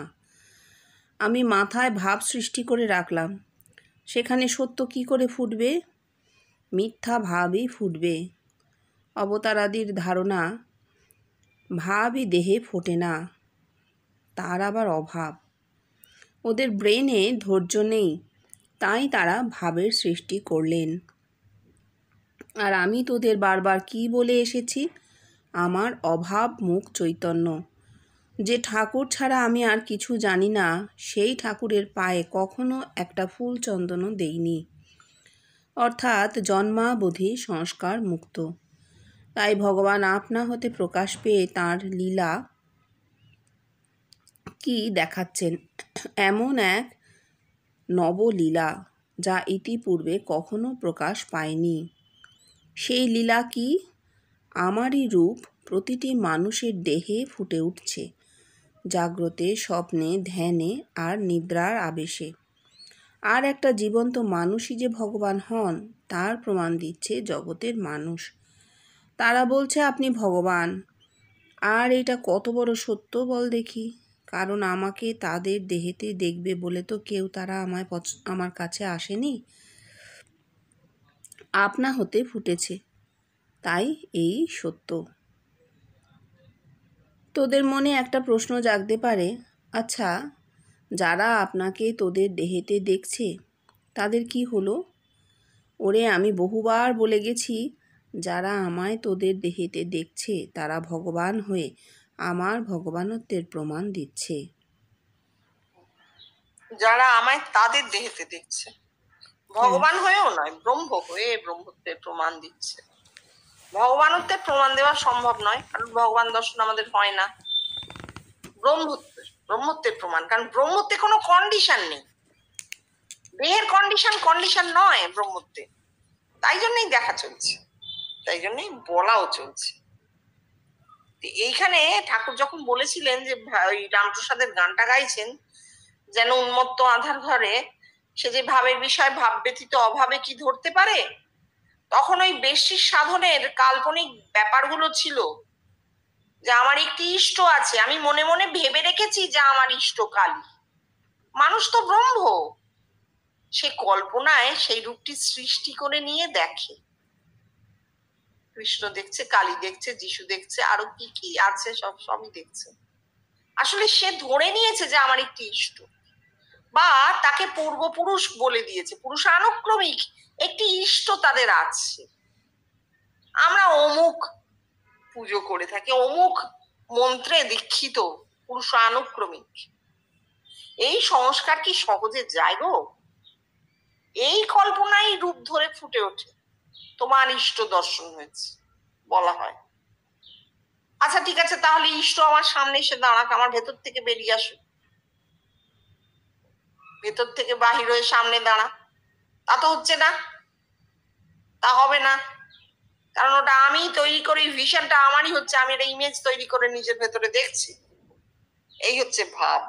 আমি মাথায় ভাব সৃষ্টি করে রাখলাম, সেখানে সত্য কি করে ফুটবে? মিথ্যা ভাবই ফুটবে। অবতারাদির ধারণা ভাবই দেহে ফোটে না, তার আবার অভাব। ওদের ব্রেনে ধৈর্য নেই, তাই তারা ভাবের সৃষ্টি করলেন। আর আমি তোদের বারবার কি বলে এসেছি, আমার অভাব মুখ চৈতন্য। যে ঠাকুর ছাড়া আমি আর কিছু জানি না, সেই ঠাকুরের পায়ে কখনো একটা ফুল চন্দনও দেইনি। অর্থাৎ জন্মাবধি সংস্কার মুক্ত। তাই ভগবান আপনা হতে প্রকাশ পেয়ে তাঁর লীলা কি দেখাচ্ছেন, এমন এক নবলীলা যা ইতিপূর্বে কখনো প্রকাশ পায়নি। সেই লীলা কি? আমারই রূপ প্রতিটি মানুষের দেহে ফুটে উঠছে, জাগ্রতে, স্বপ্নে, ধ্যানে আর নিদ্রার আবেশে। আর একটা জীবন্ত মানুষই যে ভগবান হন তার প্রমাণ দিচ্ছে জগতের মানুষ। তারা বলছে আপনি ভগবান। আর এটা কত বড় সত্য বল দেখি। কারণ আমাকে তাদের দেহেতে দেখবে বলে তো কেউ তারা আমার কাছে আসেনি, আপনা হতে ফুটেছে, তাই এই সত্য। তোদের মনে একটা প্রশ্ন জাগতে পারে, আচ্ছা যারা আপনাকে তোদের দেহেতে দেখছে তাদের কি হলো? ওরে, আমি বহুবার বলে গেছি, যারা আমায় তোদের দেহেতে দেখছে তারা ভগবান হয়ে আমার ভগবানত্বের প্রমাণ দিচ্ছে। যারা আমায় তাদের দেহেতে দেখছে, ভগবান হয়েও নয়, ব্রহ্ম হয়ে ব্রহ্মত্বের প্রমাণ দিচ্ছে। ভগবানত্বের প্রমাণ দেওয়া সম্ভব নয়, কারণ ভগবান দর্শন আমাদের হয় না। ব্রহ্মত্বের প্রমাণ, কারণ ব্রহ্মত্বে কোনো কন্ডিশন নেই। দেহের কন্ডিশন নয় ব্রহ্মত্বে। তাই জন্যই দেখা চলছে, তাই জন্যই বলাও চলছে। এইখানে ঠাকুর যখন বলেছিলেন যে ওই রামপ্রসাদের গানটা গাইছেন, যেন উন্মত্ত আধার ঘরে সে যে ভাবের বিষয় ভাব ব্যতীত অভাবে কি ধরতে পারে, তখন ওই বেশির সাধনের কাল্পনিক ব্যাপারগুলো ছিল। যে আমার একটি ইষ্ট আছে, আমি মনে মনে ভেবে রেখেছি যে আমার ইষ্ট কালী। মানুষ তো ব্রহ্ম, সে কল্পনায় সেই রূপটি সৃষ্টি করে নিয়ে দেখে। কৃষ্ণ দেখছে, কালী দেখছে, যিশু দেখছে, আরো কি কি আছে সবই দেখছে। আসলে সে ধরে নিয়েছে যে আমার একটি ইষ্ট, বা তাকে পূর্বপুরুষ বলে দিয়েছে, পুরুষানুক্রমিক একটি ইষ্ট তাদের আছে। আমরা অমুক পুজো করে থাকি, অমুক মন্ত্রে দীক্ষিত, পুরুষানুক্রমিক। এই সংস্কার কি সহজে যায় গো? এই কল্পনাই রূপ ধরে ফুটে ওঠে, তোমার ইষ্ট দর্শন হয়েছে বলা হয়। আচ্ছা ঠিক আছে, তাহলে ইষ্ট আমার সামনে এসে দাঁড়াক, আমার ভেতর থেকে বেরিয়ে আসুক, ভেতর থেকে বাহির হয়ে সামনে দাঁড়া। তা তো হচ্ছে না, তা হবে না, কারণ ওটা আমি তৈরি করি, ভিশনটা আমারই হচ্ছে, আমি একটা ইমেজ তৈরি করে নিজের ভেতরে দেখছি। এই হচ্ছে ভাব,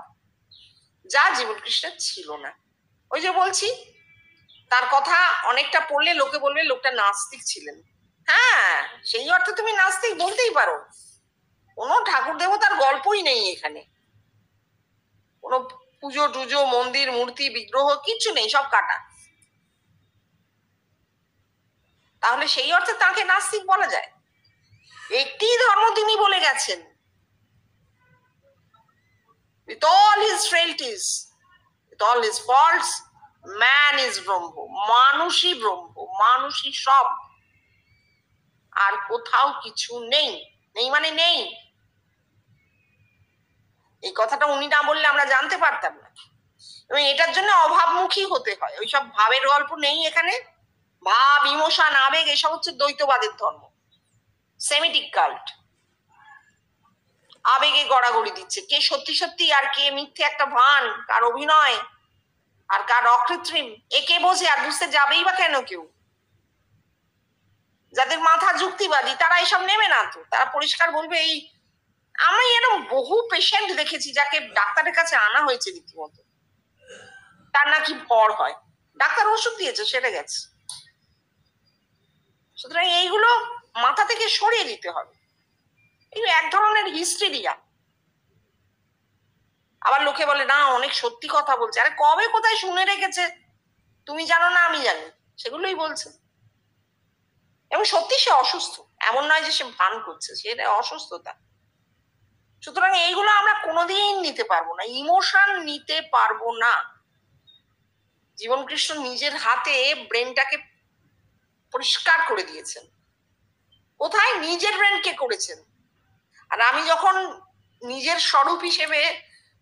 যা জীবন কৃষ্ণের ছিল না। ওই যে বলছি, তার কথা অনেকটা পড়লে লোকে বলবে লোকটা নাস্তিক ছিলেন। হ্যাঁ, সেই অর্থে তুমি নাস্তিক বলতেই পারো। কোনো ঠাকুর দেবতার গল্পই নেই এখানে, কোনো পুজো টুজো, মন্দির, মূর্তি, বিগ্রহ কিচ্ছু নেই, সব কাটা। তাহলে সেই অর্থে তাকে নাস্তিক বলা যায়? একটি ধর্ম তিনি বলে গেছেন, with all his frailties, with all his faults, man is ব্রহ্ম। মানুষই ব্রহ্ম, মানুষই সব, আর কোথাও কিছু নেই। নেই মানে নেই, এই কথাটা উনি না বললে আমরা জানতে পারতাম না। এবং এটার জন্য অভাবমুখী হতে হয়। ওইসব ভাবের গল্প নেই এখানে। ভাব, ইমোশন, আবেগ, এসব হচ্ছে দ্বৈতবাদের ধর্ম, সেমিটিক কাল্ট। আবেগে গড়াগড়ি দিচ্ছে, কে সত্যি সত্যি আর কে মিথ্যে একটা ভান, কার অভিনয় আর কার অকৃত্রিম, একে বোঝে আর বুঝতে যাবেই বা কেন কেউ? যাদের মাথা যুক্তিবাদী তারা এসব নেবে না তো, তারা পরিষ্কার বলবে এই। আমি এরকম বহু পেশেন্ট দেখেছি যাকে ডাক্তারের কাছে আনা হয়েছে রীতিমতো, তার নাকি ভর হয়, ডাক্তার ওষুধ দিয়েছে, সেরে গেছে। সুতরাং এইগুলো মাথা থেকে সরিয়ে দিতে হবে। এই এক ধরনের হিস্টেরিয়া। আবার লোকে বলে না অনেক সত্যি কথা বলছে। আরে কবে কোথায় শুনে রেখেছে তুমি জানো না, আমি জানি, সেগুলোই বলছে। এবং সত্যি সে অসুস্থ, এমন নয় যে সে ভান করছে, সেটা অসুস্থতা। সুতরাং এইগুলো আমরা কোনোদিন নিতে পারবো না, ইমোশন নিতে পারবো না। জীবন কৃষ্ণ নিজের হাতে ব্রেনটাকে পরিষ্কার করে দিয়েছেন। কোথায়? নিজের ব্রেনকে করেছেন। আর আমি যখন নিজের স্বরূপ হিসেবে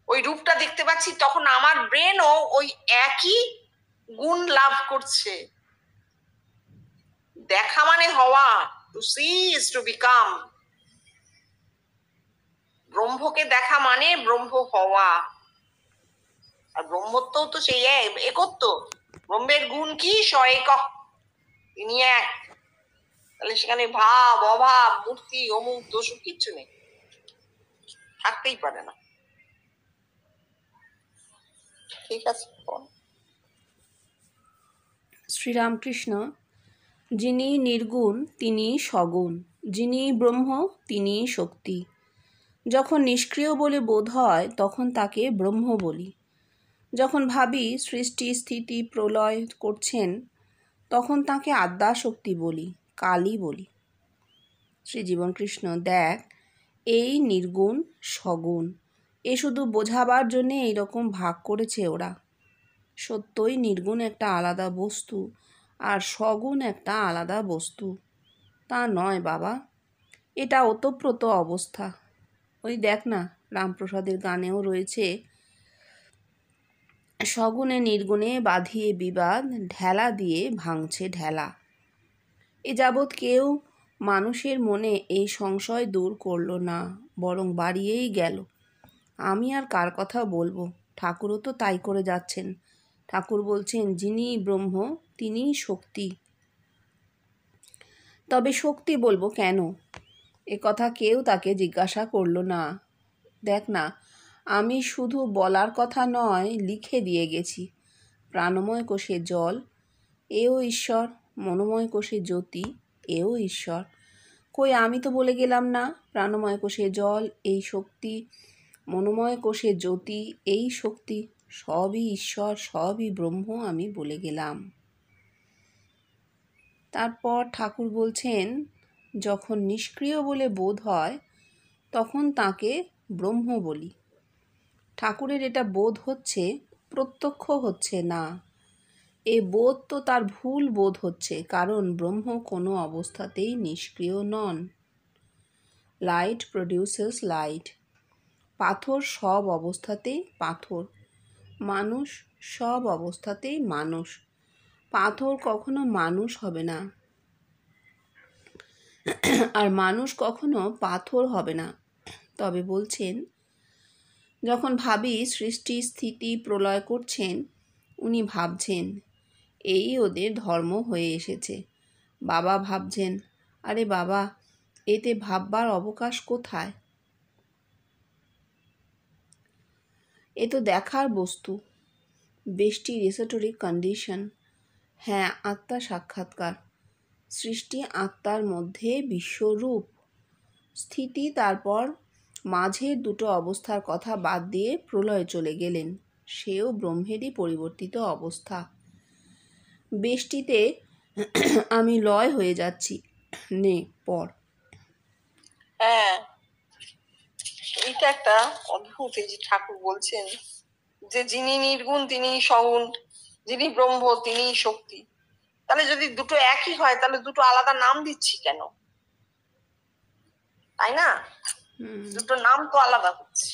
ওই রূপটা দেখতে পাচ্ছি, তখন আমার ব্রেনও ওই একই গুণ লাভ করছে। দেখা মানে হওয়া, to see is to become. ব্রহ্মকে দেখা মানে ব্রহ্ম হওয়া। আর ব্রহ্মত্ব তো সেই একত্ব। ব্রহ্মের গুণ কি? এক, তিনি এক। তাহলে সেখানে ভাব, অভাব, মূর্তি, অমুক, দোষ কিচ্ছু নেই, থাকতেই পারে না। ঠিক আছে। শ্রীরামকৃষ্ণ, যিনি নির্গুণ তিনি সগুণ, যিনি ব্রহ্ম তিনি শক্তি। যখন নিষ্ক্রিয় বলে বোধ হয় তখন তাকে ব্রহ্ম বলি। যখন ভাবি সৃষ্টি স্থিতি প্রলয় করছেন তখন তাকে আদ্যাশক্তি বলি, কালী বলি। শ্রী জীবনকৃষ্ণ, দেখ, এই নির্গুণ সগুণ এ শুধু বোঝাবার জন্যে এইরকম ভাগ করেছে ওরা। সত্যই নির্গুণ একটা আলাদা বস্তু আর সগুণ একটা আলাদা বস্তু তা নয় বাবা, এটা ওতপ্রোত অবস্থা। ওই দেখ না, রামপ্রসাদের গানেও রয়েছে, সগুণে নির্গুণে বাঁধিয়ে বিবাদ, ঢেলা দিয়ে ভাঙছে ঢেলা। এ যাবৎ কেউ মানুষের মনে এই সংশয় দূর করল না, বরং বাড়িয়েই গেল। আমি আর কার কথা বলবো? ঠাকুরও তো তাই করে যাচ্ছেন। ঠাকুর বলছেন, যিনি ব্রহ্ম তিনিই শক্তি। তবে শক্তি বলবো কেন? এ কথা কেউ তাকে জিজ্ঞাসা করল না। দেখ না, আমি শুধু বলার কথা নয়, লিখে দিয়ে গেছি। প্রাণময় কোষে জল, এও ঈশ্বর। মনোময় কোষে জ্যোতি, এও ঈশ্বর। কই, আমি তো বলে গেলাম না প্রাণময় কোষে জল এই শক্তি, মনোময় কোষে জ্যোতি এই শক্তি, সবই ঈশ্বর, সবই ব্রহ্ম আমি বলে গেলাম। তারপর ঠাকুর বলছেন, যখন নিষ্ক্রিয় বলে বোধ হয় তখন তাকে ব্রহ্ম বলি। ঠাকুরের এটা বোধ হচ্ছে, প্রত্যক্ষ হচ্ছে না। এ বোধ তো তার ভুল বোধ হচ্ছে, কারণ ব্রহ্ম কোনো অবস্থাতেই নিষ্ক্রিয় নন। Light produces light. পাথর সব অবস্থাতেই পাথর, মানুষ সব অবস্থাতেই মানুষ। পাথর কখনো মানুষ হবে না, আর মানুষ কখনো পাথর হবে না। তবে বলছেন, যখন ভাবি সৃষ্টি স্থিতি প্রলয় করছেন, উনি ভাবছেন, এই ওদের ধর্ম হয়ে এসেছে। বাবা ভাবছেন, আরে বাবা, এতে ভাববার অবকাশ কোথায়? এ তো দেখার বস্তু, বেষ্টি রেসেটরি কন্ডিশন। হ্যাঁ, আত্মা সাক্ষাৎকার। সৃষ্টি আত্মার মধ্যে বিশ্বরূপ স্থিতি। তারপর মাঝের দুটো অবস্থার কথা বাদ দিয়ে প্রলয় চলে গেলেন, সেও ব্রহ্মেরই পরিবর্তিত অবস্থা। বেষ্টিতে আমি লয় হয়ে যাচ্ছি, নে পর। হ্যাঁ, এইটা একটা অদ্ভুত। এই যে ঠাকুর বলছেন যে যিনি নির্গুণ তিনি সগুণ, যিনি ব্রহ্ম তিনি শক্তি। তাহলে যদি দুটো একই হয় তাহলে দুটো আলাদা নাম দিচ্ছি কেন? তাই না? দুটো নাম তো আলাদা হচ্ছে।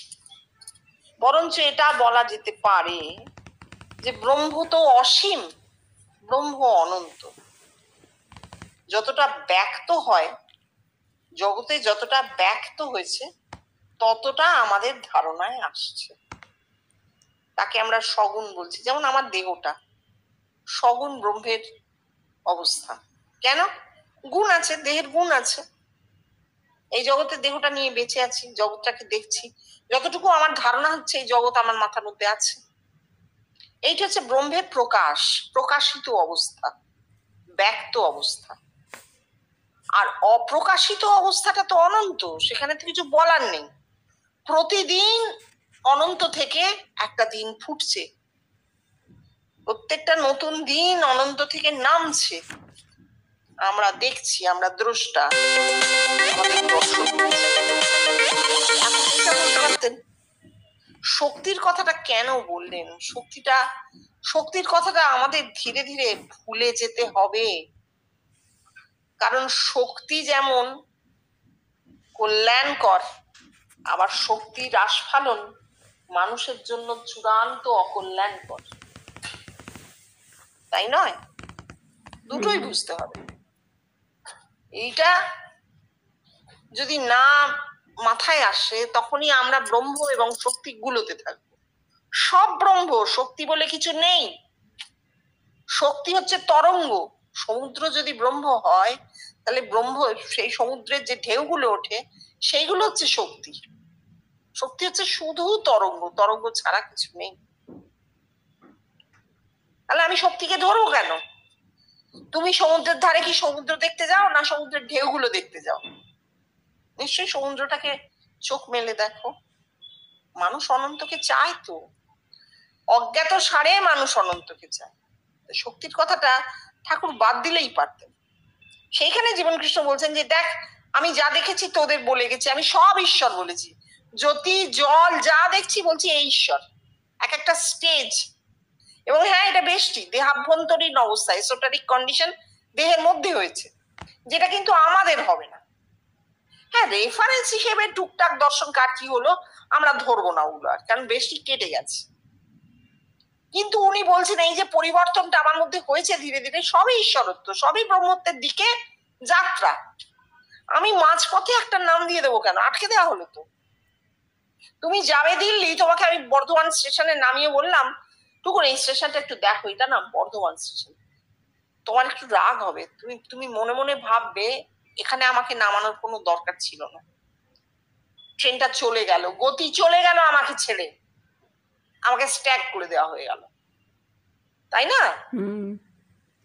বরঞ্চ এটা বলা যেতে পারে যে ব্রহ্ম তো অসীম, ব্রহ্ম অনন্ত। যতটা ব্যক্ত হয় জগতে, যতটা ব্যক্ত হয়েছে ততটা আমাদের ধারণায় আসছে, তাকে আমরা সগুণ বলছি। যেমন আমার দেহটা সগুণ ব্রহ্মের অবস্থা। কেন? গুণ আছে, দেহের গুণ আছে। এই জগতের দেহটা নিয়ে বেঁচে আছি, জগৎটাকে দেখছি, যতটুকু আমার ধারণা হচ্ছে এই জগৎ আমার মাথার মধ্যে আছে। এইটা হচ্ছে ব্রহ্মের প্রকাশ, প্রকাশিত অবস্থা, ব্যক্ত অবস্থা। আর অপ্রকাশিত অবস্থাটা তো অনন্ত, সেখানে তো কিছু বলার নেই। প্রতিদিন অনন্ত থেকে একটা দিন ফুটছে, প্রত্যেকটা নতুন দিন অনন্ত থেকে নামছে। আমরা দেখছি, আমরা দ্রষ্টা, আমাদের দর্শন হচ্ছে। এখন এটা বলতে পারতেন শক্তির কথাটা কেন বললেন? শক্তির কথাটা আমাদের ধীরে ধীরে ভুলে যেতে হবে। কারণ শক্তি যেমন কল্যাণকর, আবার শক্তির আস্ফালন মানুষের জন্য চূড়ান্ত অকল্যাণকর, তাই নয়? দুটোই বুঝতে হবে। এইটা যদি না মাথায় আসে তখনই আমরা ব্রহ্ম এবং শক্তি গুলোতে থাকবো। সব ব্রহ্ম, শক্তি বলে কিছু নেই। শক্তি হচ্ছে তরঙ্গ। সমুদ্র যদি ব্রহ্ম হয় তাহলে ব্রহ্ম, সেই সমুদ্রের যে ঢেউগুলো ওঠে সেইগুলো হচ্ছে শক্তি। শক্তি হচ্ছে শুধু তরঙ্গ, তরঙ্গ ছাড়া কিছু নেই। তাহলে আমি শক্তিকে ধরবো কেন? তুমি সমুদ্রের ধারে কি সমুদ্র দেখতে যাও, না সমুদ্রের ঢেউগুলো দেখতে যাও? নিশ্চয়ই সমুদ্রটাকে চোখ মেলে দেখো। মানুষ অনন্তকে চায় তো, অজ্ঞাত সারে মানুষ অনন্তকে চায়। শক্তির কথাটা ঠাকুর বাদ দিলেই পারতেন। সেইখানে জীবন কৃষ্ণ বলছেন যে দেখ, আমি যা দেখেছি তোদের বলে গেছি, আমি সব ঈশ্বর বলেছি। জ্যোতি, জল যা দেখছি বলছি এই ঈশ্বর, এক একটা স্টেজ। এবং হ্যাঁ, এটা বেশটি দেহাভ্যন্তরীণ অবস্থা, এসোটারিক কন্ডিশন দেহের মধ্যে হয়েছে, যেটা কিন্তু আমাদের হবে না। হ্যাঁ, রেফারেন্স হিসেবে টুকটাক দর্শন কার কি হলো আমরা ধরবো না ওগুলো, আর কারণ বেশটি কেটে গেছে। কিন্তু উনি বলছেন এই যে পরিবর্তনটা আমার মধ্যে হয়েছে ধীরে ধীরে, সবই ঈশ্বরত্ব, সবই ব্রহ্মত্বের দিকে যাত্রা। আমি মাঝপথে একটা নাম দিয়ে দেবো কেন? আটকে দেওয়া হলো তো। তুমি যাবে দিল্লি, তোমাকে আমি বর্ধমান স্টেশনে নামিয়ে বললাম টুকুন এই স্টেশনটা একটু দেখো, এটা না বর্ধমান স্টেশন। তোমার একটু রাগ হবে, তুমি মনে মনে ভাববে এখানে আমাকে নামানোর কোনো দরকার ছিল না। ট্রেনটা চলে গেল, গতি চলে গেল আমাকে ছেড়ে, আমাকে স্ট্যাগ করে দেওয়া হয়ে গেল, তাই না?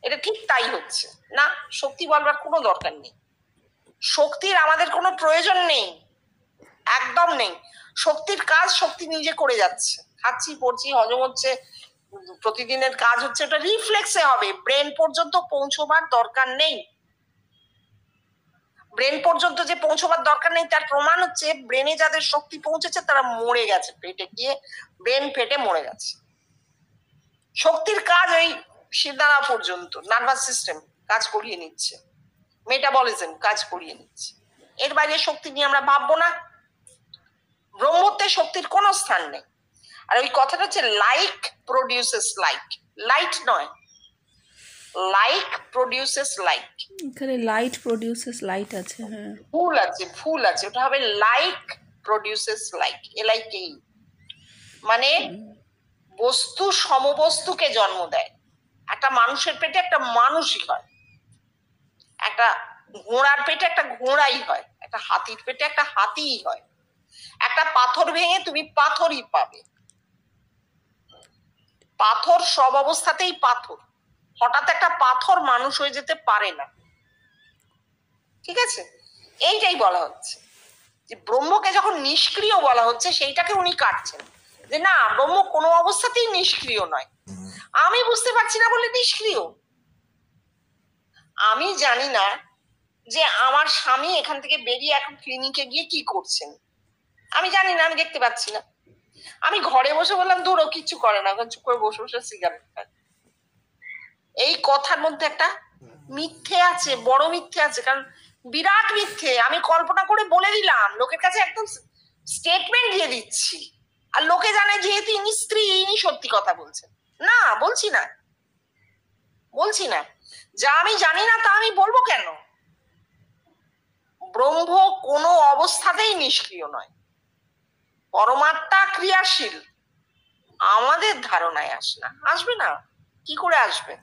এটা ঠিক তাই হচ্ছে না। শক্তি বলবার কোনো দরকার নেই, শক্তির আমাদের কোনো প্রয়োজন নেই, একদম নেই। শক্তির কাজ শক্তি নিজে করে যাচ্ছে, খাচ্ছি, পড়ছি, হজম হচ্ছে, প্রতিদিনের কাজ হচ্ছে, ওটা রিফ্লেক্সে হবে। ব্রেন পর্যন্ত পৌঁছবার দরকার নেই। ব্রেন পর্যন্ত যে পৌঁছবার দরকার নেই তার প্রমাণ হচ্ছে ব্রেনে যাদের শক্তি পৌঁছেছে তারা মরে গেছে, পেটে গিয়ে ব্রেন ফেটে মরে গেছে। শক্তির কাজ ওই শিরদাঁড়া পর্যন্ত, নার্ভাস সিস্টেম কাজ করিয়ে নিচ্ছে, মেটাবলিজম কাজ করিয়ে নিচ্ছে। এর বাইরে শক্তি নিয়ে আমরা ভাববো না। ব্রহ্মত্বে শক্তির কোনো স্থান নেই। আর ওই কথাটা হচ্ছে লাইক প্রডিউসেস লাইক, লাইট নয়, লাইক প্রডিউসেস লাইক। এখানে লাইট প্রডিউসেস লাইট আছে, হ্যাঁ, ফুল আছে, ওটা হবে লাইক প্রডিউসেস লাইক, এলাইকেই, মানে বস্তু সমবস্তুকে জন্ম দেয়। একটা মানুষের পেটে একটা মানুষই হয়, একটা ঘোড়ার পেটে একটা ঘোড়াই হয়, একটা হাতির পেটে একটা হাতিই হয়। একটা পাথর ভেঙে তুমি পাথরই পাবে। পাথর সব অবস্থাতেই পাথর, হঠাৎ একটা পাথর মানুষ হয়ে যেতে পারে না। ঠিক আছে, এইটাই বলা হচ্ছে যে ব্রহ্মকে যখন নিষ্ক্রিয় বলা হচ্ছে সেইটাকে উনি কাটছেন, যে না, ব্রহ্ম কোনো অবস্থাতেই নিষ্ক্রিয় নয়। আমি বুঝতে পারছি না বলে নিষ্ক্রিয়? আমি জানি না যে আমার স্বামী এখান থেকে বেরিয়ে এখন ক্লিনিকে গিয়ে কি করছেন, আমি জানি না, আমি দেখতে পাচ্ছি না। আমি ঘরে বসে বললাম দূর, ও কিচ্ছু করে না, চুপ করে বসে বসে সিগারেট খায়। এই কথার মধ্যে একটা মিথ্যে আছে, বড় মিথ্যে আছে, কারণ বিরাট মিথ্যে। আমি কল্পনা করে বলে দিলাম, লোকের কাছে একদম স্টেটমেন্ট দিয়ে দিচ্ছি, আর লোকে জানে যেহেতু ইনি স্ত্রী, ইনি সত্যি কথা বলছেন। না, বলছি না, যা আমি জানি না তা আমি বলবো কেন? ব্রহ্ম কোনো অবস্থাতেই নিষ্ক্রিয় নয়, পরমাত্মা ক্রিয়াশীল। আমাদের ধারণায় আসবে না। কি করে আসবে?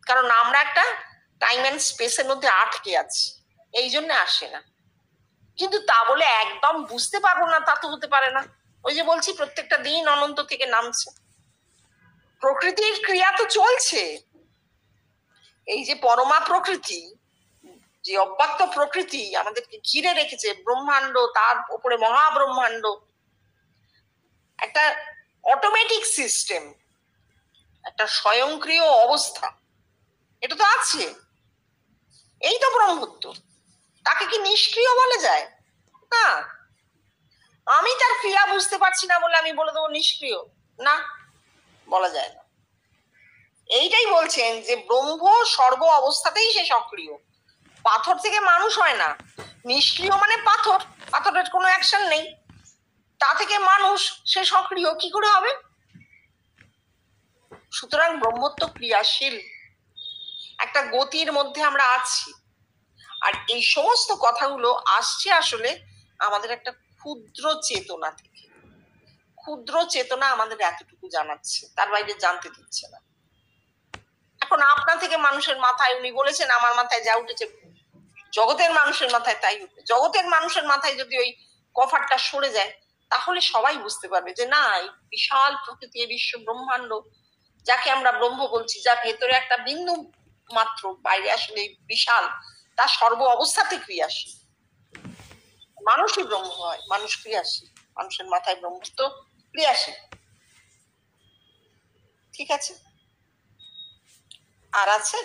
কারণ আমরা একটা টাইম এন্ড স্পেসের মধ্যে আটকে আছি, এই জন্য আসে না। কিন্তু তা বলে একদম বুঝতে পারবো না তা তো হতে পারে না। ওই যে বলছি প্রত্যেকটা দিন অনন্ত থেকে নামছে, প্রকৃতির ক্রিয়া তো চলছে। এই যে পরমা প্রকৃতি, যে অব্যক্ত প্রকৃতি আমাদেরকে ঘিরে রেখেছে, ব্রহ্মাণ্ড, তার উপরে মহাব্রহ্মাণ্ড, একটা অটোমেটিক সিস্টেম, একটা স্বয়ংক্রিয় অবস্থা, এটা তো আছে। এই তো ব্রহ্মত্ব। তাকে কি নিষ্ক্রিয় বলা যায়? না। আমি তার ক্রিয়া বুঝতে পারছি না বলে আমি বলে দেবো নিষ্ক্রিয়? না, বলা যায় না। এইটাই বলছেন যে ব্রহ্ম সর্ব অবস্থাতেই সে সক্রিয়। পাথর থেকে মানুষ হয় না। নিষ্ক্রিয় মানে পাথর, পাথরের কোনো অ্যাকশন নেই, তা থেকে মানুষ, সে সক্রিয় কি করে হবে? সুতরাং ব্রহ্মত্ব ক্রিয়াশীল, একটা গতির মধ্যে আমরা আছি। আর এই সমস্ত কথাগুলো আসছে আসলে আমাদের একটা ক্ষুদ্র চেতনা থেকে। ক্ষুদ্র চেতনা আমাদের এতটুকু জানাচ্ছে, তার বাইরে জানতে দিচ্ছে না। এখন আপনা থেকে মানুষের মাথায়, উনি বলেছেন আমার মাথায় যা উঠেছে জগতের মানুষের মাথায় তাই উঠবে। জগতের মানুষের মাথায় যদি ওই কভারটা সরে যায় তাহলে সবাই বুঝতে পারবে যে না, এই বিশাল প্রকৃতি, বিশ্ব ব্রহ্মাণ্ড যাকে আমরা ব্রহ্ম বলছি, যার ভেতরে একটা বিন্দু মাত্র, বাইরে আসলে বিশাল, তা সর্ব অবস্থাতে ক্রিয়াশীল। মানুষই ব্রহ্ম হয়, মানুষ ক্রিয়াশীল, মানুষের মাথায় ব্রহ্মত্ব ক্রিয়াশীল। ঠিক আছে? আর আছে?